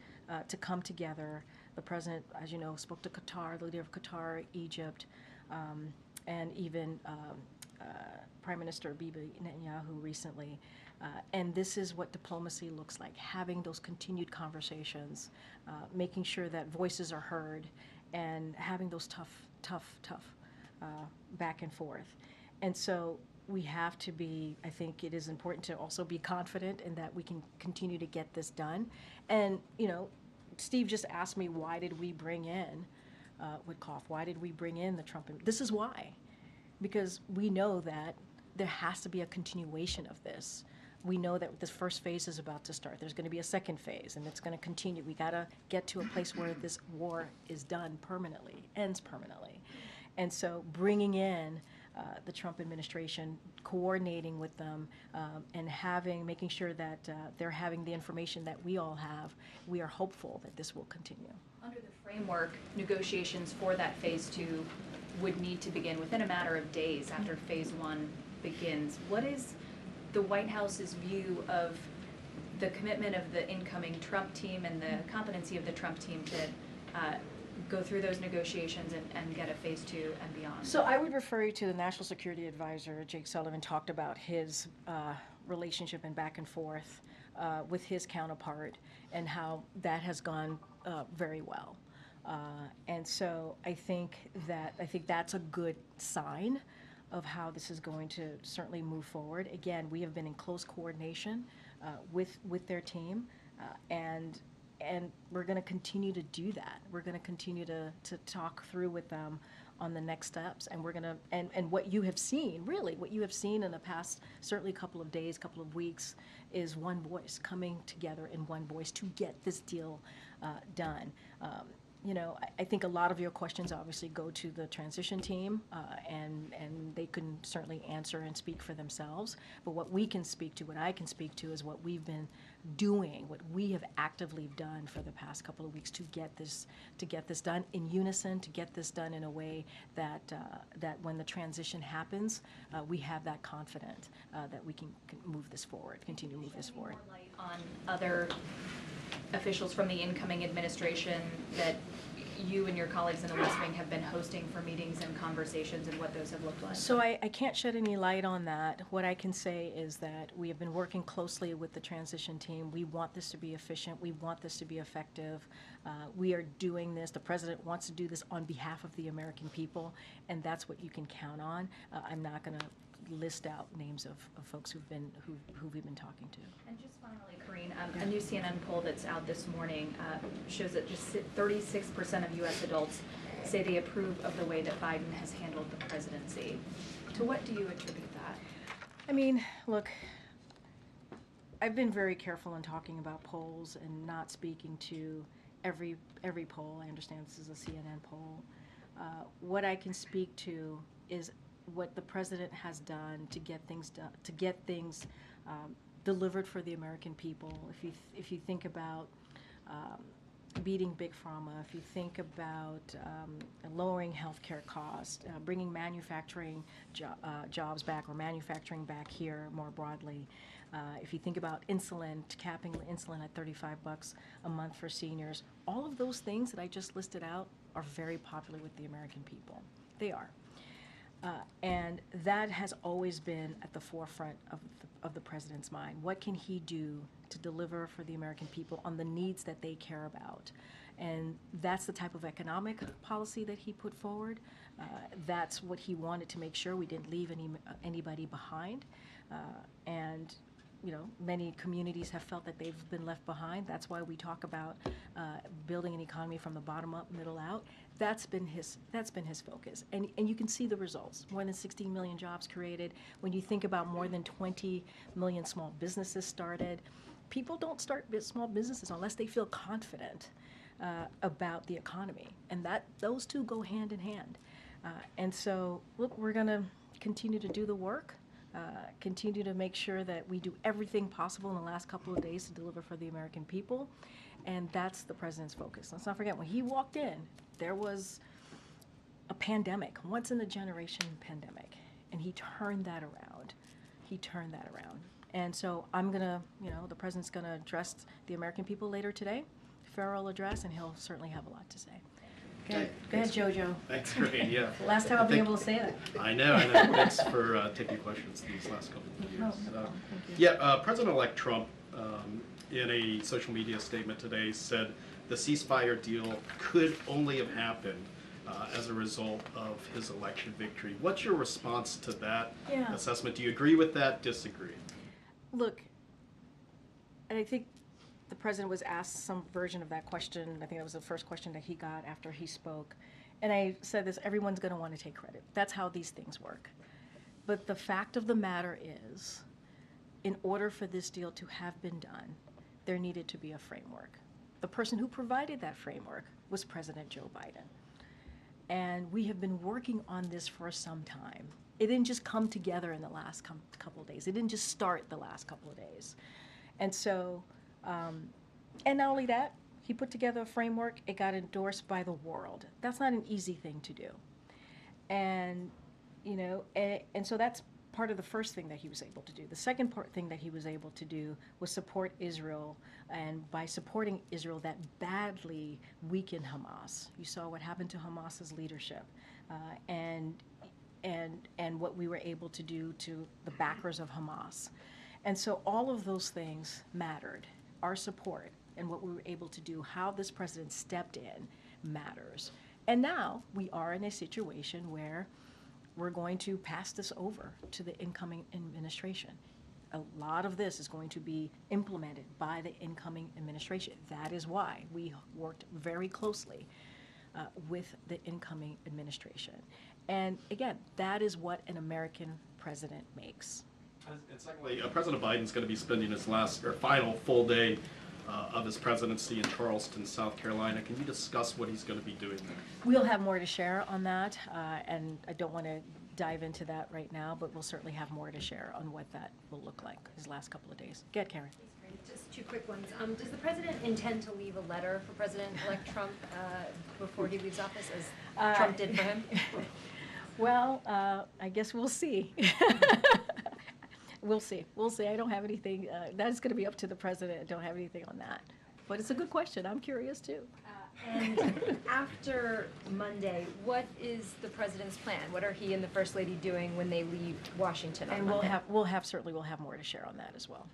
to come together. The president, as you know, spoke to Qatar, the leader of Qatar, Egypt, and even Prime Minister Benjamin Netanyahu recently. And this is what diplomacy looks like, having those continued conversations, making sure that voices are heard, and having those tough back and forth. And so we have to be, I think it is important to also be confident in that we can continue to get this done. And, you know, Steve just asked me, why did we bring in Witkoff? Why did we bring in the Trump? This is why. Because we know that there has to be a continuation of this. We know that this first phase is about to start. There's going to be a second phase, and it's going to continue. We got to get to a place where this war is done permanently, ends permanently. And so bringing in the Trump administration, coordinating with them, and making sure that they're having the information that we all have, we are hopeful that this will continue. Under the framework, negotiations for that phase 2 would need to begin within a matter of days after phase 1 begins. What is the White House's view of the commitment of the incoming Trump team and the competency of the Trump team to go through those negotiations and get a phase 2 and beyond? So I would refer you to the National Security Advisor. Jake Sullivan talked about his relationship and back and forth with his counterpart and how that has gone very well. And so I think that's a good sign of how this is going to certainly move forward. Again, we have been in close coordination with their team, and we're going to continue to do that. We're going to continue to talk through with them on the next steps, and we're going to and what you have seen, really, what you have seen in the past, certainly a couple of days, couple of weeks, is one voice coming together in one voice to get this deal done. You know, I think a lot of your questions obviously go to the transition team, and they can certainly answer and speak for themselves. But what we can speak to, what I can speak to, is what we've been doing, what we have actively done for the past couple of weeks to get this done in unison, to get this done in a way that when the transition happens, we have that confidence that we can move this forward, continue to move this forward. More light on other officials from the incoming administration that you and your colleagues in the West Wing have been hosting for meetings and conversations, and what those have looked like? So I can't shed any light on that. What I can say is that we have been working closely with the transition team. We want this to be efficient. We want this to be effective. We are doing this. The president wants to do this on behalf of the American people, and that's what you can count on. I'm not going to list out names of folks who we've been talking to. And just finally, Karine, a new CNN poll that's out this morning shows that just 36% of U.S. adults say they approve of the way that Biden has handled the presidency. To what do you attribute that? I mean, look, I've been very careful in talking about polls and not speaking to every poll. I understand this is a CNN poll. What I can speak to is what the president has done to get things done, to get things delivered for the American people. If you think about beating Big Pharma, if you think about lowering healthcare costs, bringing manufacturing jobs back, or manufacturing back here more broadly. If you think about insulin, capping insulin at $35 a month for seniors, all of those things that I just listed out are very popular with the American people. They are. And that has always been at the forefront of the president's mind. What can he do to deliver for the American people on the needs that they care about? And that's the type of economic policy that he put forward. That's what he wanted to make sure we didn't leave anybody behind. And many communities have felt that they've been left behind. That's why we talk about building an economy from the bottom up, middle out. That's been his focus, and you can see the results. More than 16 million jobs created. When you think about more than 20 million small businesses started, people don't start small businesses unless they feel confident about the economy, and those two go hand in hand. And so, look, we're going to continue to do the work. Continue to make sure that we do everything possible in the last couple of days to deliver for the American people, and that's the president's focus. Let's not forget, when he walked in, there was a pandemic, once in a generation pandemic, and he turned that around. And so I'm gonna, the president's gonna address the American people later today, farewell address, and he'll certainly have a lot to say. Go ahead, Jojo. Thanks, Karine. Yeah. Last time I'll be able to say that. I know. Thanks for taking questions these last couple of years. Yeah, President-elect Trump, in a social media statement today, said the ceasefire deal could only have happened as a result of his election victory. What's your response to that assessment? Do you agree with that? Disagree? Look, I think the president was asked some version of that question. I think that was the first question that he got after he spoke. And I said this, everyone's going to want to take credit. That's how these things work. But the fact of the matter is, in order for this deal to have been done, there needed to be a framework. The person who provided that framework was President Joe Biden. And we have been working on this for some time. It didn't just come together in the last couple of days. It didn't just start the last couple of days. And so, and not only that, he put together a framework. It got endorsed by the world. That's not an easy thing to do. And, and so that's part of the first thing that he was able to do. The second thing that he was able to do was support Israel, and by supporting Israel, that badly weakened Hamas. You saw what happened to Hamas's leadership, and what we were able to do to the backers of Hamas. And so all of those things mattered. Our support and what we were able to do, how this president stepped in, matters. And now we are in a situation where we're going to pass this over to the incoming administration. A lot of this is going to be implemented by the incoming administration. That is why we worked very closely with the incoming administration. And again, that is what an American president makes. And secondly, President Biden's going to be spending his final full day of his presidency in Charleston, South Carolina. Can you discuss what he's going to be doing there? We'll have more to share on that, and I don't want to dive into that right now, but we'll certainly have more to share on what that will look like his last couple of days. Go ahead, Karen. Just two quick ones. Does the president intend to leave a letter for President-elect Trump before he leaves office, as Trump did for him? Well, I guess we'll see. We'll see. I don't have anything. That's going to be up to the president. I don't have anything on that. But it's a good question. I'm curious, too. And after Monday, what is the president's plan? What are he and the First Lady doing when they leave Washington on and Monday? we'll have more to share on that as well.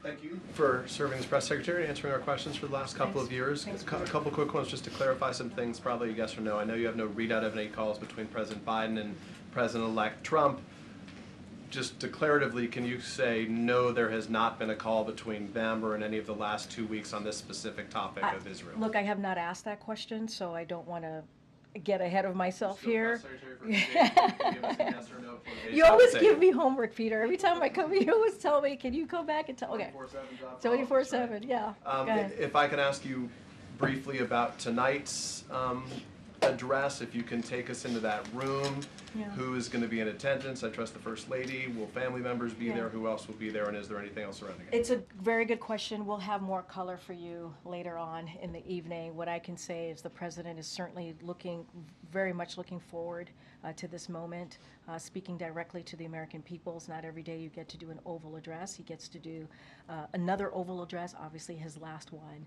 Thank you for serving as press secretary and answering our questions for the last couple of years. A couple quick ones just to clarify some things, probably a yes or no. I know you have no readout of any calls between President Biden and President-elect Trump. Just declaratively, can you say, no, there has not been a call between them or in any of the last 2 weeks on this specific topic of Israel? Look, I have not asked that question, so I don't want to get ahead of myself here. You always give me homework, Peter. Every time I come, you always tell me, can you come back and tell? Okay. 24/7, yeah. If I can ask you briefly about tonight's address, if you can take us into that room. Yeah. Who is going to be in attendance? I trust the First Lady. Will family members be there? Who else will be there? And is there anything else surrounding it? It's a very good question. We'll have more color for you later on in the evening. What I can say is the President is certainly very much looking forward to this moment, speaking directly to the American people. It's not every day you get to do an Oval Address. He gets to do another Oval Address, obviously his last one,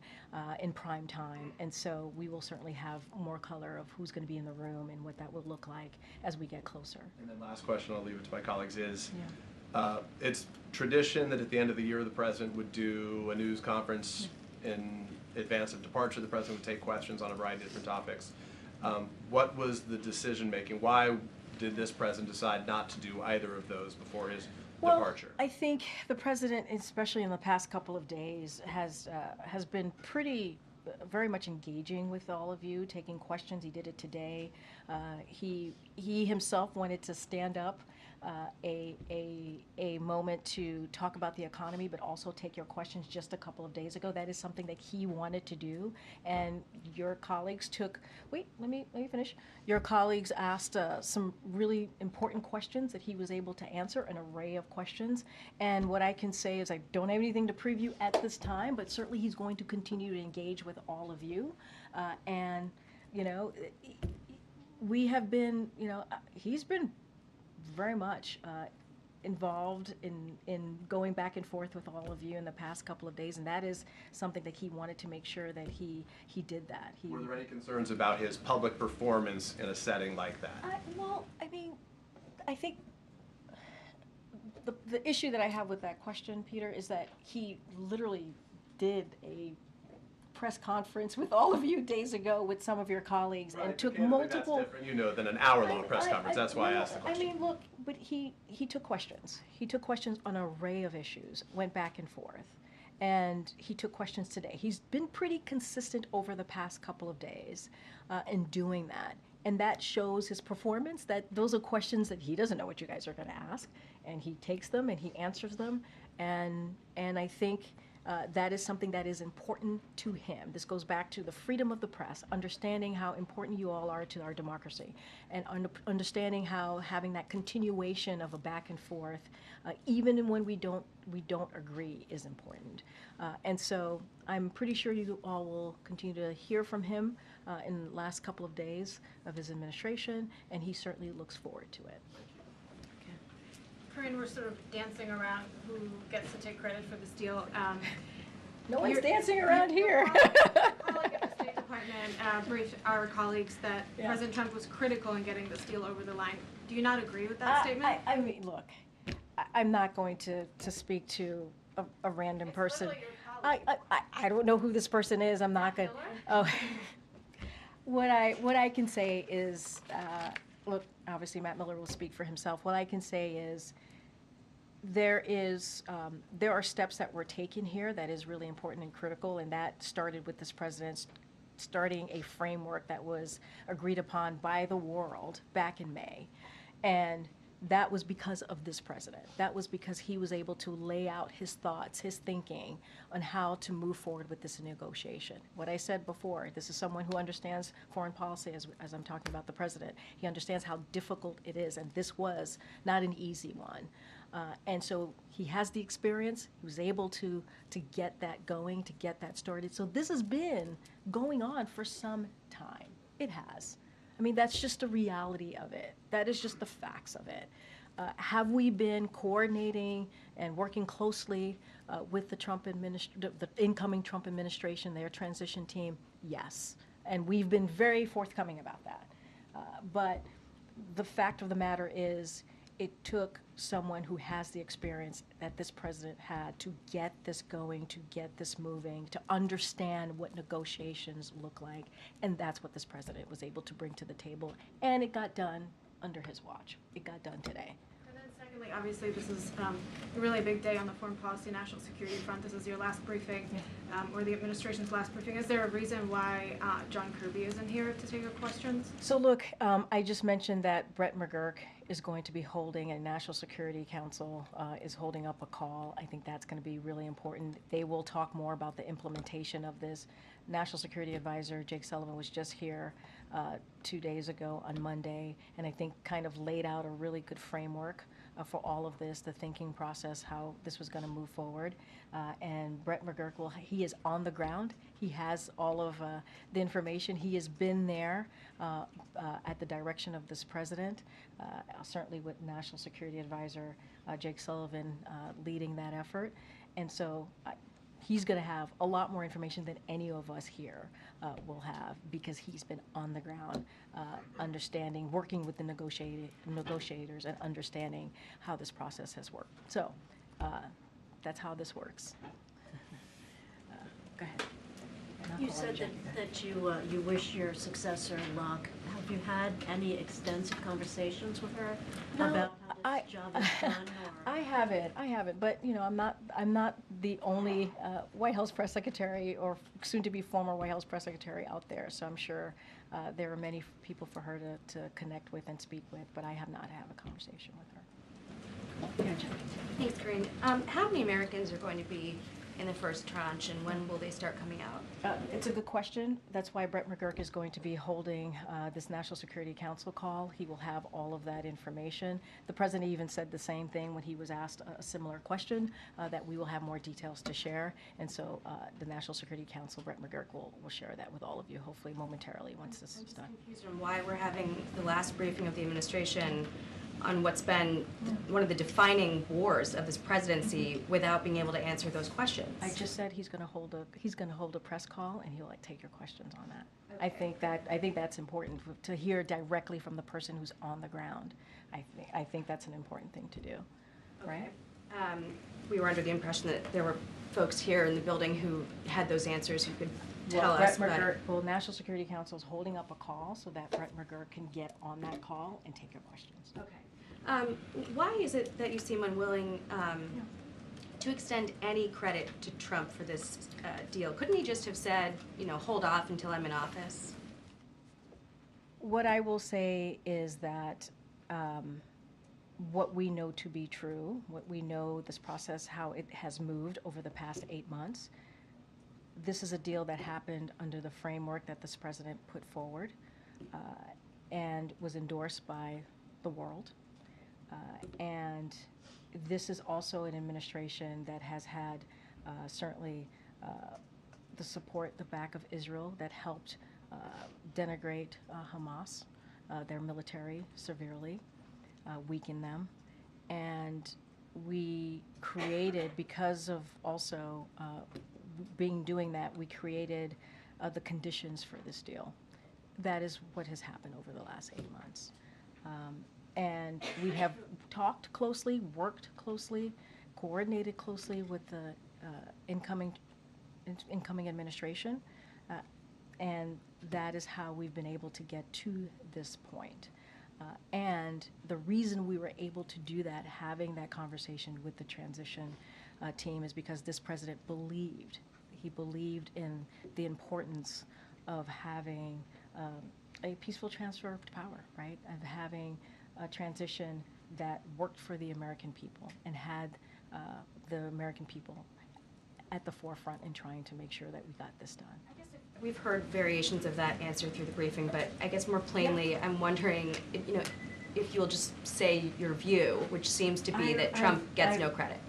in prime time. And so we will certainly have more color of who's going to be in the room and what that will look like as we get closer. And then last question, I'll leave it to my colleagues, is it's tradition that at the end of the year the President would do a news conference in advance of departure. The President would take questions on a variety of different topics. What was the decision making? Why did this president decide not to do either of those before his Well, departure? I think the president, especially in the past couple of days, has been very much engaging with all of you, taking questions. He did it today. He himself wanted to stand up a moment to talk about the economy, but also take your questions just a couple of days ago. That is something that he wanted to do, and your colleagues took. Wait, let me finish. Your colleagues asked some really important questions that he was able to answer, an array of questions. And what I can say is I don't have anything to preview at this time, but certainly he's going to continue to engage with all of you, and you know, we have been. You know, he's been very much involved in going back and forth with all of you in the past couple of days, and that is something that he wanted to make sure that he did that. Were there any concerns about his public performance in a setting like that? Well, I mean, I think the issue that I have with that question, Peter, is that he literally did a press conference with all of you days ago with some of your colleagues, and took multiple. That's different, you know, than an hour-long press conference. That's why I asked the question. I mean, look, but he took questions. He took questions on an array of issues, went back and forth, and he took questions today. He's been pretty consistent over the past couple of days in doing that, and that shows his performance. That those are questions that he doesn't know what you guys are going to ask, and he takes them and he answers them, and I think. That is something that is important to him. This goes back to the freedom of the press, understanding how important you all are to our democracy, and understanding how having that continuation of a back and forth, even when we don't agree, is important. And so I'm pretty sure you all will continue to hear from him in the last couple of days of his administration, and he certainly looks forward to it. Karine, we're sort of dancing around who gets to take credit for this deal. No one's dancing around here. Your colleague at the State Department briefed our colleagues that President Trump was critical in getting this deal over the line. Do you not agree with that statement? I mean, look, I'm not going to speak to a random person. I don't know who this person is. I'm not going to. Oh. What I can say is, look, obviously Matt Miller will speak for himself. What I can say is there are steps that were taken here that is really important and critical, and that started with this president starting a framework that was agreed upon by the world back in May. And that was because of this president. That was because he was able to lay out his thoughts, his thinking on how to move forward with this negotiation. What I said before, this is someone who understands foreign policy as I'm talking about the president. He understands how difficult it is, and this was not an easy one. And so he has the experience. He was able to get that going, to get that started. So this has been going on for some time. It has. I mean, that's just the reality of it. That is just the facts of it. Have we been coordinating and working closely with the incoming Trump administration, their transition team? Yes. And we've been very forthcoming about that. But the fact of the matter is, it took someone who has the experience that this president had to get this going, to get this moving, to understand what negotiations look like. And that's what this president was able to bring to the table. And it got done under his watch. It got done today. And then secondly, obviously this is a really big day on the foreign policy and national security front. This is your last briefing, or the administration's last briefing. Is there a reason why John Kirby isn't here to take your questions? So look, I just mentioned that Brett McGurk is going to be holding, and National Security Council is holding up a call. I think that's going to be really important. They will talk more about the implementation of this. National Security Advisor Jake Sullivan was just here 2 days ago on Monday, and I think kind of laid out a really good framework for all of this, the thinking process, how this was going to move forward. And Brett McGurk, he is on the ground. He has all of the information. He has been there at the direction of this president, certainly with National Security Advisor Jake Sullivan leading that effort. And so he's going to have a lot more information than any of us here will have, because he's been on the ground, understanding, working with the negotiators and understanding how this process has worked. So that's how this works. Go ahead. You said that you wish your successor luck. How Have you had any extensive conversations with her No, about how this job is done? Or? I haven't, but you know, I'm not the only White House press secretary or soon-to-be former White House press secretary out there. So I'm sure there are many people for her to connect with and speak with, but I have not had a conversation with her. Thanks, Karine. How many Americans are going to be in the first tranche, and when will they start coming out? It's a good question. That's why Brett McGurk is going to be holding this National Security Council call. He will have all of that information. The president even said the same thing when he was asked a similar question, that we will have more details to share. And so the National Security Council, Brett McGurk, will share that with all of you, hopefully momentarily once this is done. I'm confused on why we're having the last briefing of the administration on what's been one of the defining wars of this presidency without being able to answer those questions. I just said he's going to hold a press call and he'll take your questions on that. Okay. I think that's important to hear directly from the person who's on the ground. I think that's an important thing to do, right? We were under the impression that there were folks here in the building who had those answers, who could tell us. Well, National Security Council is holding up a call so that Brett McGurk can get on that call and take your questions. Okay. Why is it that you seem unwilling to extend any credit to Trump for this deal? Couldn't he just have said, you know, hold off until I'm in office? What I will say is that what we know to be true, what we know this process, how it has moved over the past 8 months, this is a deal that happened under the framework that this president put forward and was endorsed by the world. And this is also an administration that has had certainly the support, the back of Israel that helped denigrate Hamas, their military severely, weaken them. And we created, because of also doing that, we created the conditions for this deal. That is what has happened over the last 8 months. And we have talked closely, worked closely, coordinated closely with the incoming administration, and that is how we've been able to get to this point. And the reason we were able to do that, having that conversation with the transition team, is because this president believed in the importance of having a peaceful transfer of power, right? Of having a transition that worked for the American people and had the American people at the forefront in trying to make sure that we got this done. We've heard variations of that answer through the briefing, but I guess more plainly, I'm wondering, you know, if you'll just say your view, which seems to be that Trump gets no credit.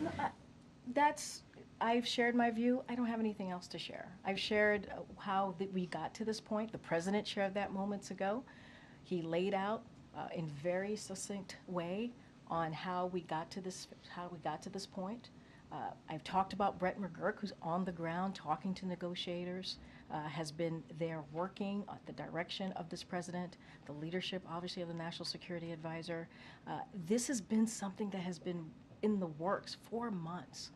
I've shared my view. I don't have anything else to share. I've shared how we got to this point. The president shared that moments ago. He laid out in very succinct way on how we got to this point. I've talked about Brett McGurk, who's on the ground talking to negotiators, has been there working at the direction of this president, the leadership, obviously, of the National Security Advisor. This has been something that has been in the works for months,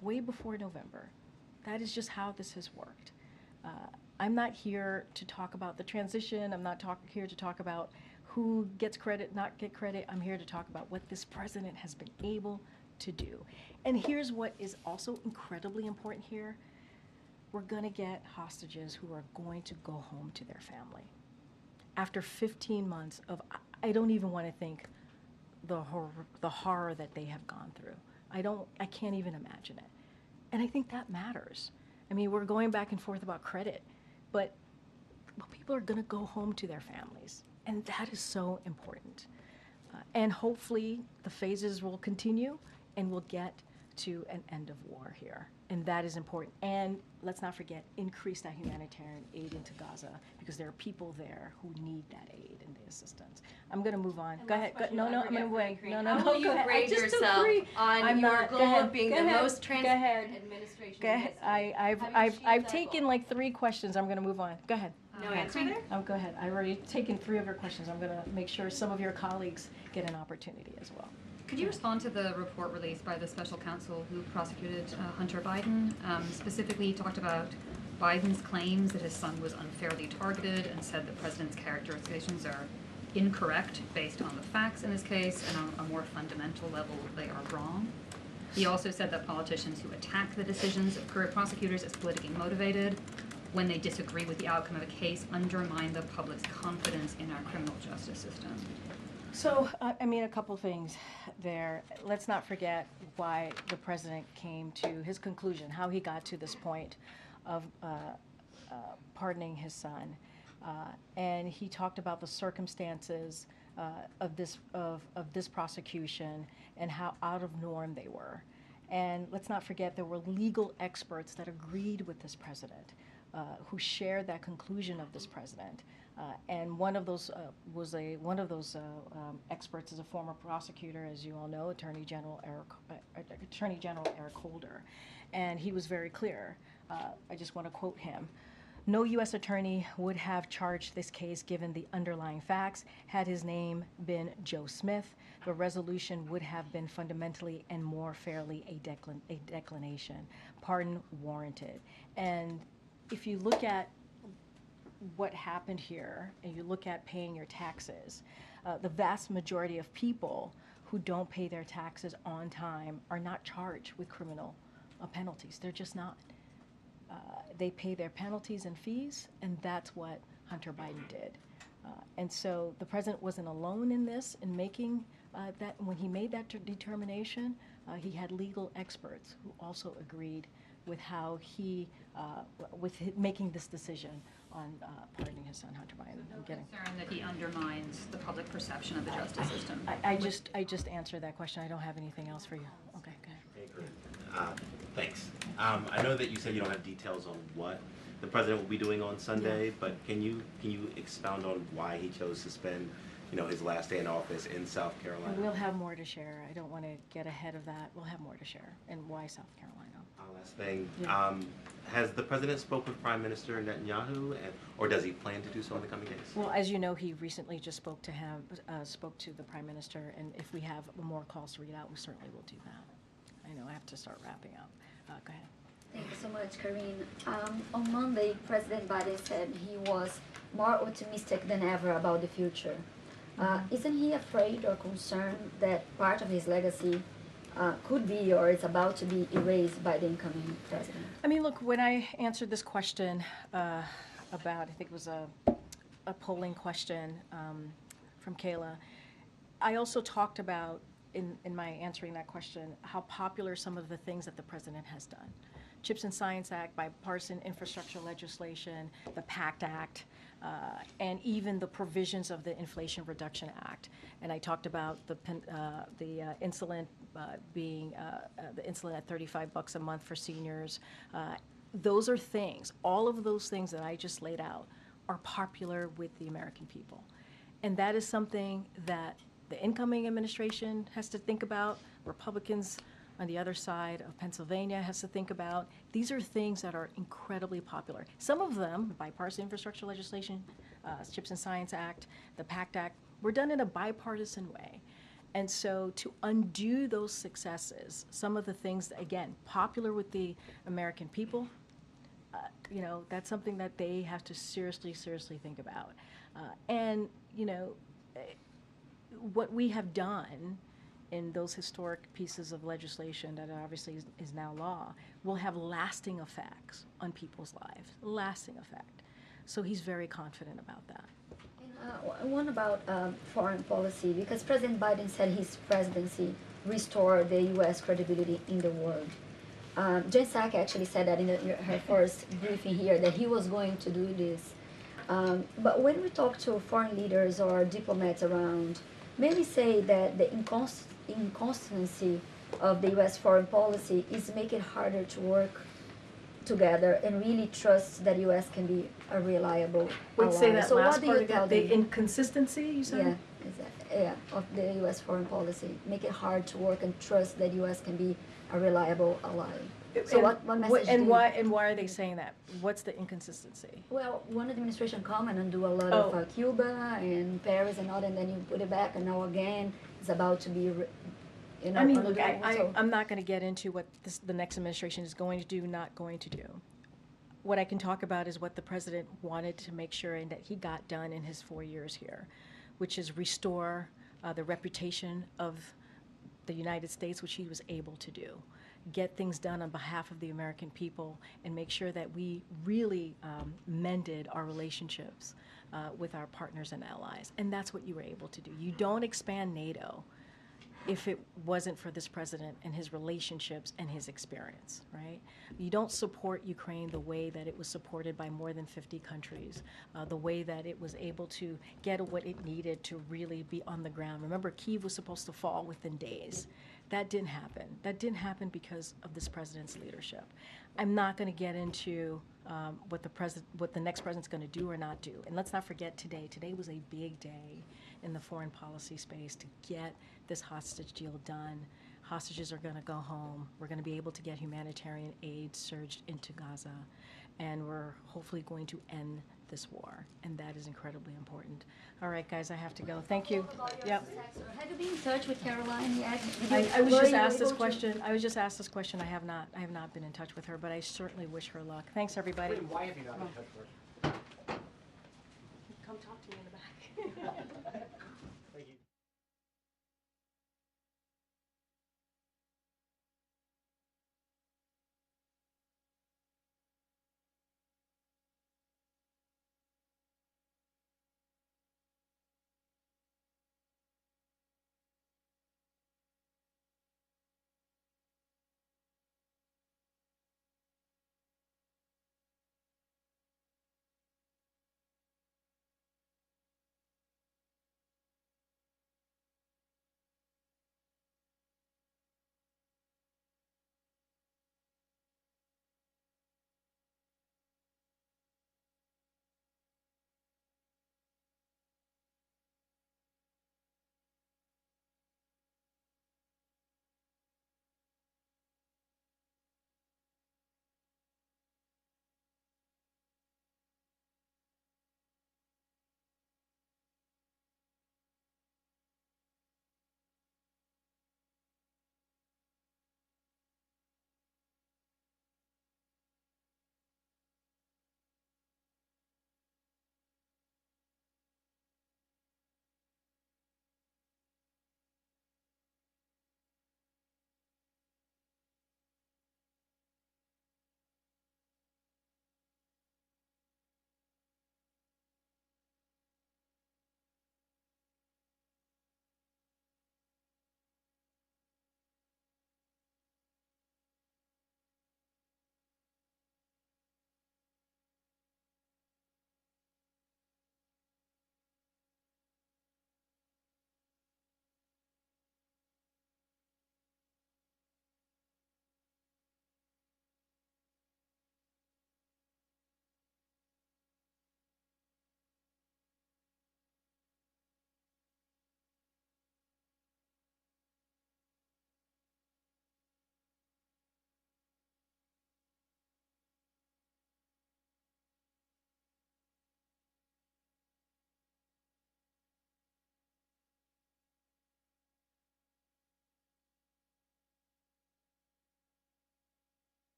way before November. That is just how this has worked. I'm not here to talk about the transition. I'm not here to talk about who gets credit, not get credit. I'm here to talk about what this president has been able to do. And here's what is also incredibly important here. We're going to get hostages who are going to go home to their family. After 15 months of, I don't even want to think the horror that they have gone through. I can't even imagine it. And I think that matters. I mean, we're going back and forth about credit, but people are going to go home to their families. And that is so important. And hopefully the phases will continue and we'll get to an end of war here. And that is important. And let's not forget, increase that humanitarian aid into Gaza, because there are people there who need that aid and the assistance. I'm going to move on. Go ahead. No, I'm going to wait. No, How will you grade yourself on your goal of being the most transparent administration? Go ahead. I've taken like 3 questions. I'm going to move on. Go ahead. No answer there? Oh, go ahead. I've already taken 3 of your questions. I'm going to make sure some of your colleagues get an opportunity as well. Could you respond to the report released by the special counsel who prosecuted Hunter Biden? Specifically, he talked about Biden's claims that his son was unfairly targeted and said the president's characterizations are incorrect based on the facts in this case, and on a more fundamental level, they are wrong. He also said that politicians who attack the decisions of career prosecutors as politically motivated when they disagree with the outcome of a case undermine the public's confidence in our criminal justice system. So, I mean, a couple things there. Let's not forget why the president came to his conclusion, how he got to this point of pardoning his son. And he talked about the circumstances of this prosecution and how out of norm they were. And let's not forget there were legal experts that agreed with this president, who shared that conclusion of this president. And one of those experts is a former prosecutor, as you all know, Attorney General Eric Holder, and he was very clear. I just want to quote him. No U.S. attorney would have charged this case given the underlying facts. Had his name been Joe Smith, the resolution would have been fundamentally and more fairly a declination. Pardon warranted. And if you look at what happened here, and you look at paying your taxes, the vast majority of people who don't pay their taxes on time are not charged with criminal penalties. They're just not. They pay their penalties and fees, and that's what Hunter Biden did. And so the president wasn't alone in this, in making that. When he made that determination, he had legal experts who also agreed with how he, making this decision on pardoning his son, Hunter Biden. I'm getting concerned that he undermines the public perception of the justice system. I just answered that question. I don't have anything else for you. Okay, go ahead. Thanks. I know that you said you don't have details on what the president will be doing on Sunday, but can you expound on why he chose to spend, his last day in office in South Carolina? We'll have more to share. I don't want to get ahead of that. We'll have more to share. And why South Carolina? Last thing, has the president spoke with Prime Minister Netanyahu, or does he plan to do so in the coming days? Well, as you know, he recently just spoke to the Prime Minister, and if we have more calls to read out, we certainly will do that. I know I have to start wrapping up. Go ahead. Thank you so much, Karine. On Monday, President Biden said he was more optimistic than ever about the future. Isn't he afraid or concerned that part of his legacy could be or is about to be erased by the incoming president? I mean, look, when I answered this question about, I think it was a polling question from Kayla, I also talked about, in my answering that question, how popular some of the things that the president has done. CHIPS and Science Act, bipartisan infrastructure legislation, the PACT Act, and even the provisions of the Inflation Reduction Act. And I talked about the insulin being the insulin at $35 a month for seniors. Those are things, all of those things that I just laid out are popular with the American people. And that is something that the incoming administration has to think about, Republicans on the other side of Pennsylvania has to think about. These are things that are incredibly popular. Some of them, bipartisan infrastructure legislation, CHIPS and Science Act, the PACT Act, were done in a bipartisan way. And so to undo those successes, some of the things, again, popular with the American people, that's something that they have to seriously think about. And, what we have done in those historic pieces of legislation that obviously is now law will have lasting effects on people's lives, lasting effect. So he's very confident about that. And one about foreign policy, because President Biden said his presidency restored the U.S. credibility in the world. Jen Psaki actually said that in her first briefing here, that he was going to do this. But when we talk to foreign leaders or diplomats around, many say that the inconsistency of the U.S. foreign policy is making it harder to work together and really trust that U.S. can be a reliable ally. Say that so last what do part you tell again, them? the inconsistency, you said? Yeah, of the U.S. foreign policy. Make it hard to work and trust that U.S. can be a reliable ally. So what message and why are they saying that? What's the inconsistency? Well, one administration come and do a lot of Cuba and Paris and all, and then you put it back, and now again it's about to be, I mean, look, I'm not going to get into what the next administration is going to do, not going to do. what I can talk about is what the president wanted to make sure and that he got done in his 4 years here, which is restore the reputation of the United States, which he was able to do. Get things done on behalf of the American people and make sure that we really mended our relationships with our partners and allies. And that's what you were able to do. You don't expand NATO if it wasn't for this president and his relationships and his experience, right? You don't support Ukraine the way that it was supported by more than 50 countries, the way that it was able to get what it needed to really be on the ground. Remember, Kyiv was supposed to fall within days. That didn't happen. That didn't happen because of this president's leadership. I'm not going to get into what the next president's going to do or not do. And let's not forget today. Today was a big day in the foreign policy space to get this hostage deal done. Hostages are going to go home. We're going to be able to get humanitarian aid surged into Gaza. And we're hopefully going to end this war. And that is incredibly important. All right, guys, I have to go. Thank you. Yep. Have you been in touch with Caroline yet? I was just asked this question. I was just asked this question. I have not been in touch with her, but I certainly wish her luck. Thanks, everybody. Why have you not been in touch with her?